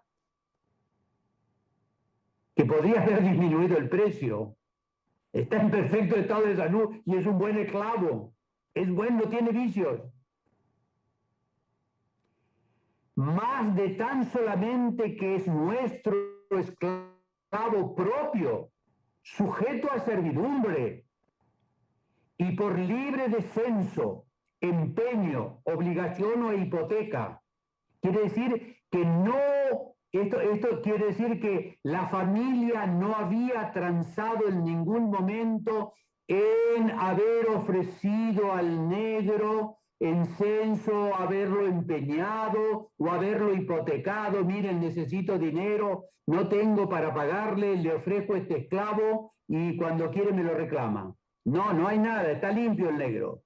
que podría haber disminuido el precio. Está en perfecto estado de salud y es un buen esclavo. Es bueno, no tiene vicios. Más de tan solamente que es nuestro esclavo propio, sujeto a servidumbre y por libre descenso, empeño, obligación o hipoteca. Quiere decir que no, esto quiere decir que la familia no había transado en ningún momento en haber ofrecido al negro en censo, haberlo empeñado o haberlo hipotecado. Miren, necesito dinero, no tengo para pagarle, le ofrezco este esclavo y cuando quiere me lo reclama. No, no hay nada, está limpio el negro.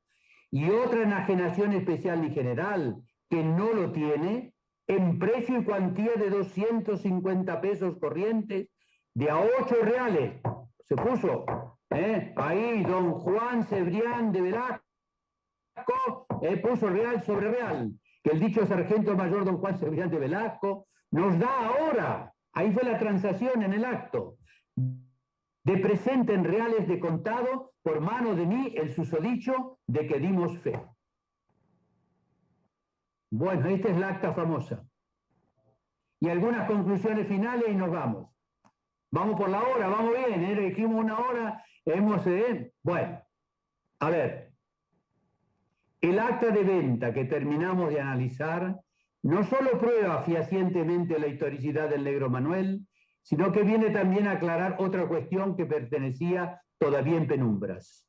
Y otra enajenación especial y general que no lo tiene, en precio y cuantía de 250 pesos corrientes, de a 8 reales. Se puso, ahí don Juan Cebrián de Velasco, puso real sobre real, que el dicho sargento mayor don Juan Cebrián de Velasco nos da ahora. Ahí fue la transacción en el acto. de presente en reales de contado, por mano de mí el susodicho de que dimos fe. Bueno, esta es la acta famosa. Y algunas conclusiones finales y nos vamos. Vamos por la hora, vamos bien, dijimos una hora, bueno, a ver, el acta de venta que terminamos de analizar no solo prueba fehacientemente la historicidad del negro Manuel, sino que viene también a aclarar otra cuestión que pertenecía todavía en penumbras.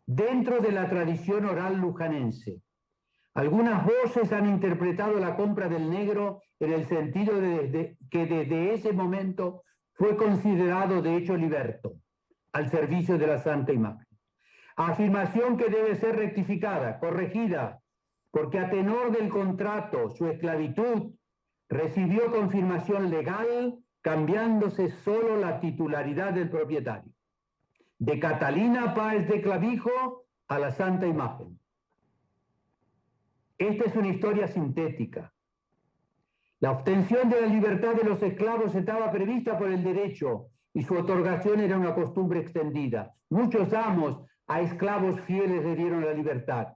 Dentro de la tradición oral lujanense, algunas voces han interpretado la compra del negro en el sentido de que desde ese momento fue considerado de hecho liberto, al servicio de la Santa Imagen. Afirmación que debe ser rectificada, corregida, porque a tenor del contrato, su esclavitud recibió confirmación legal, cambiándose solo la titularidad del propietario. De Catalina Páez de Clavijo a la Santa Imagen. Esta es una historia sintética. La obtención de la libertad de los esclavos estaba prevista por el derecho y su otorgación era una costumbre extendida. Muchos amos a esclavos fieles le dieron la libertad.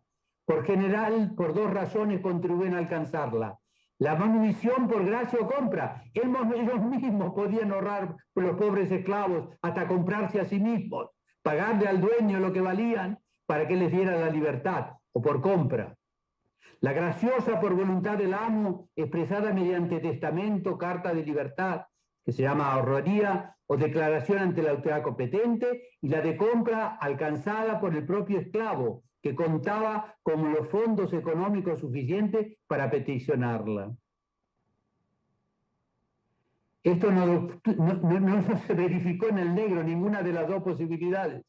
Por general, por dos razones contribuyen a alcanzarla. La manutención por gracia o compra. Ellos mismos podían ahorrar por los pobres esclavos hasta comprarse a sí mismos, pagarle al dueño lo que valían para que les diera la libertad, o por compra. La graciosa por voluntad del amo, expresada mediante testamento, carta de libertad, que se llama ahorraría, o declaración ante la autoridad competente, y la de compra alcanzada por el propio esclavo, que contaba con los fondos económicos suficientes para peticionarla. Esto no se verificó en el negro, ninguna de las dos posibilidades.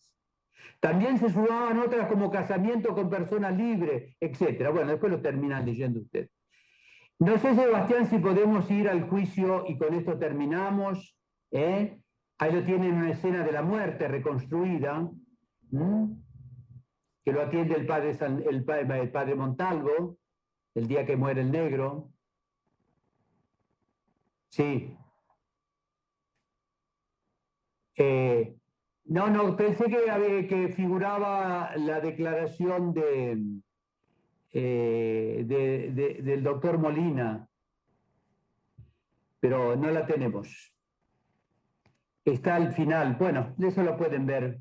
También se sumaban otras como casamiento con persona libre, etc. Bueno, después lo terminan leyendo ustedes. No sé, Sebastián, si podemos ir al juicio y con esto terminamos. Ahí lo tienen una escena de la muerte reconstruida, que lo atiende el padre Montalvo, el día que muere el negro. Sí. No, pensé que figuraba la declaración del doctor Molina, pero no la tenemos. Está al final, bueno, eso lo pueden ver,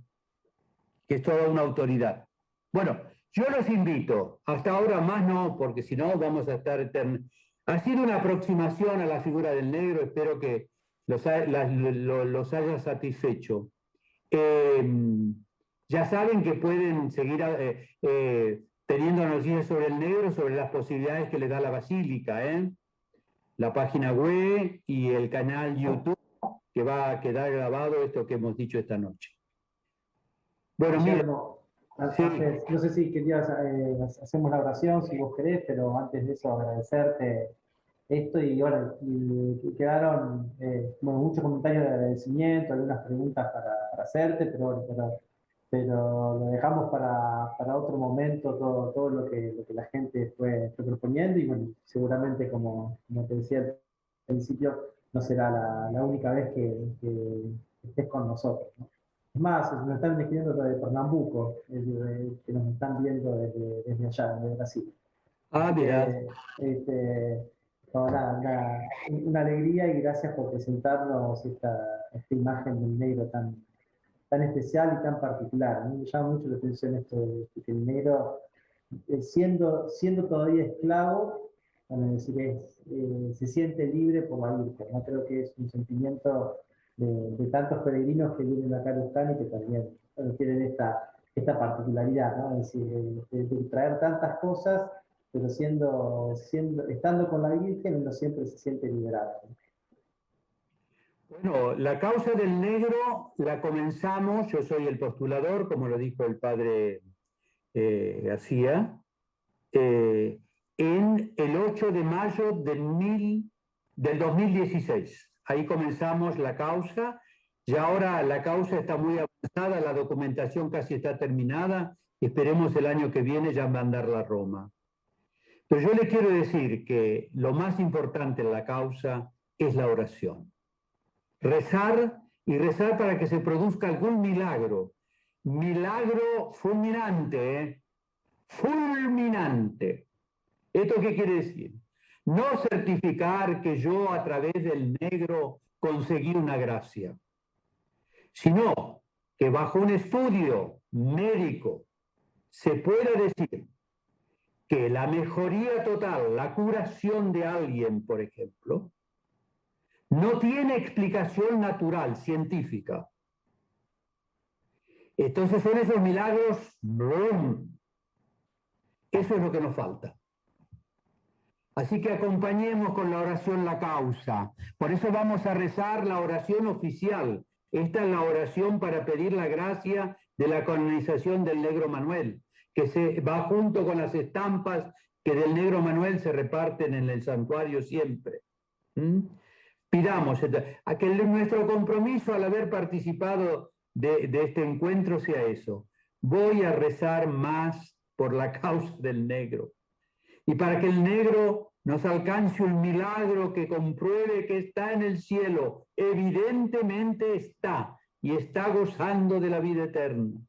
que es toda una autoridad. Bueno, yo los invito, hasta ahora más no, porque si no vamos a estar eternos. Ha sido una aproximación a la figura del negro, espero que los haya satisfecho. Ya saben que pueden seguir teniendo noticias sobre el negro, sobre las posibilidades que le da la Basílica, la página web y el canal YouTube, que va a quedar grabado esto que hemos dicho esta noche. Bueno, mira. Sí. No sé si querías, hacemos la oración si vos querés, pero antes de eso agradecerte esto y bueno, quedaron muchos comentarios de agradecimiento, algunas preguntas para hacerte, pero lo dejamos para otro momento, todo lo que la gente fue proponiendo y bueno, seguramente como te decía al principio, no será la única vez que estés con nosotros, ¿no? Es más, nos están escribiendo de Pernambuco, que nos están viendo desde allá, desde Brasil. Ah, mira. Una alegría y gracias por presentarnos esta imagen del negro tan especial y tan particular. A mí me llama mucho la atención esto de que el negro, siendo todavía esclavo, se siente libre por la Virgen. ¿No? Creo que es un sentimiento de tantos peregrinos que vienen acá a Luján y que también tienen esta particularidad, ¿no? Es decir, de traer tantas cosas, pero estando con la Virgen uno siempre se siente liberado. Bueno, la causa del negro la comenzamos, yo soy el postulador, como lo dijo el padre García, en el 8 de mayo del 2016. Ahí comenzamos la causa, y ahora la causa está muy avanzada, la documentación casi está terminada, esperemos el año que viene ya mandarla a Roma. Pero yo le quiero decir que lo más importante en la causa es la oración. Rezar y rezar para que se produzca algún milagro. Milagro fulminante, ¿eh? Fulminante. ¿Esto qué quiere decir? No certificar que yo a través del negro conseguí una gracia, sino que bajo un estudio médico se pueda decir que la mejoría total, la curación de alguien, por ejemplo, no tiene explicación natural, científica. Entonces son esos milagros, ¡brum! Eso es lo que nos falta. Así que acompañemos con la oración la causa. Por eso vamos a rezar la oración oficial. Esta es la oración para pedir la gracia de la canonización del Negro Manuel, que se va junto con las estampas que del Negro Manuel se reparten en el santuario siempre. Pidamos a que nuestro compromiso al haber participado de este encuentro sea eso. Voy a rezar más por la causa del negro. Y para que el negro nos alcance un milagro que compruebe que está en el cielo, evidentemente está, y está gozando de la vida eterna,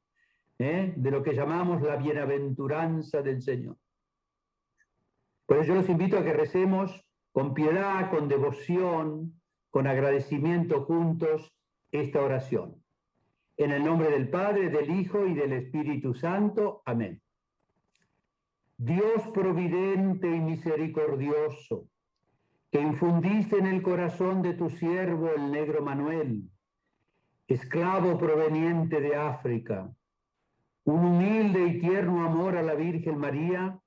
de lo que llamamos la bienaventuranza del Señor. Por eso yo los invito a que recemos con piedad, con devoción, con agradecimiento juntos esta oración. En el nombre del Padre, del Hijo y del Espíritu Santo. Amén. Dios providente y misericordioso, que infundiste en el corazón de tu siervo el Negro Manuel, esclavo proveniente de África, un humilde y tierno amor a la Virgen María,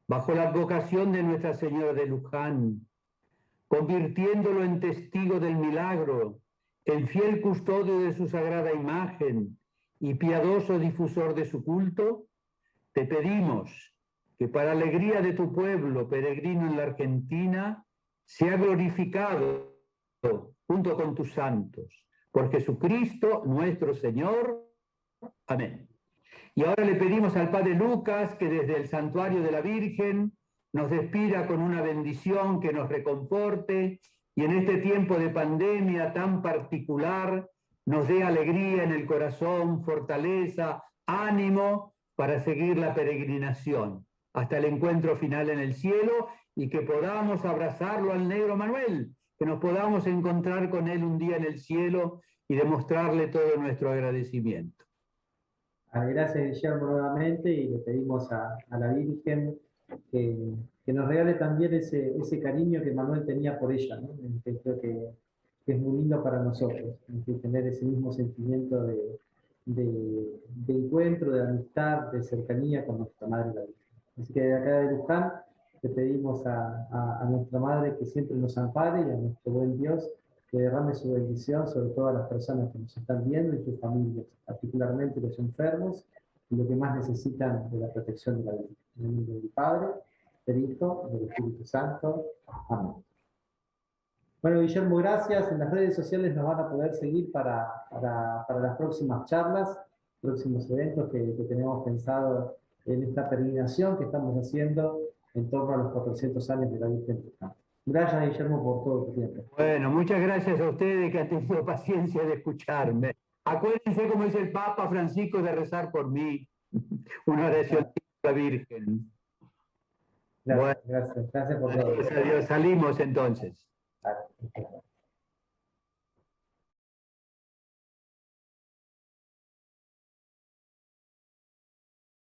bajo la advocación de Nuestra Señora de Luján, convirtiéndolo en testigo del milagro, en fiel custodio de su sagrada imagen y piadoso difusor de su culto, te pedimos que para alegría de tu pueblo peregrino en la Argentina, sea glorificado junto con tus santos, por Jesucristo nuestro Señor. Amén. Y ahora le pedimos al Padre Lucas que desde el Santuario de la Virgen nos despida con una bendición que nos reconforte y en este tiempo de pandemia tan particular nos dé alegría en el corazón, fortaleza, ánimo para seguir la peregrinación hasta el encuentro final en el cielo y que podamos abrazarlo al Negro Manuel, que nos podamos encontrar con él un día en el cielo y demostrarle todo nuestro agradecimiento. Gracias, Guillermo, nuevamente, y le pedimos a la Virgen que nos regale también ese cariño que Manuel tenía por ella, ¿no? Que creo que es muy lindo para nosotros, tener ese mismo sentimiento de encuentro, de amistad, de cercanía con nuestra Madre la Virgen. Así que de acá de Luján le pedimos a nuestra Madre que siempre nos ampare y a nuestro buen Dios que derrame su bendición sobre todas las personas que nos están viendo y sus familias, particularmente los enfermos y los que más necesitan de la protección de la vida. En el nombre del Padre, del Hijo y del Espíritu Santo. Amén. Bueno, Guillermo, gracias. En las redes sociales nos van a poder seguir para las próximas charlas, próximos eventos que tenemos pensado en esta peregrinación que estamos haciendo en torno a los 400 años de la Virgen de Luján. Gracias, Guillermo, por todo tu tiempo. Bueno, muchas gracias a ustedes que han tenido paciencia de escucharme. Acuérdense, como dice el Papa Francisco, de rezar por mí. Una oración a la Virgen. Gracias, bueno, gracias por todo. Adiós, salimos entonces. Vale.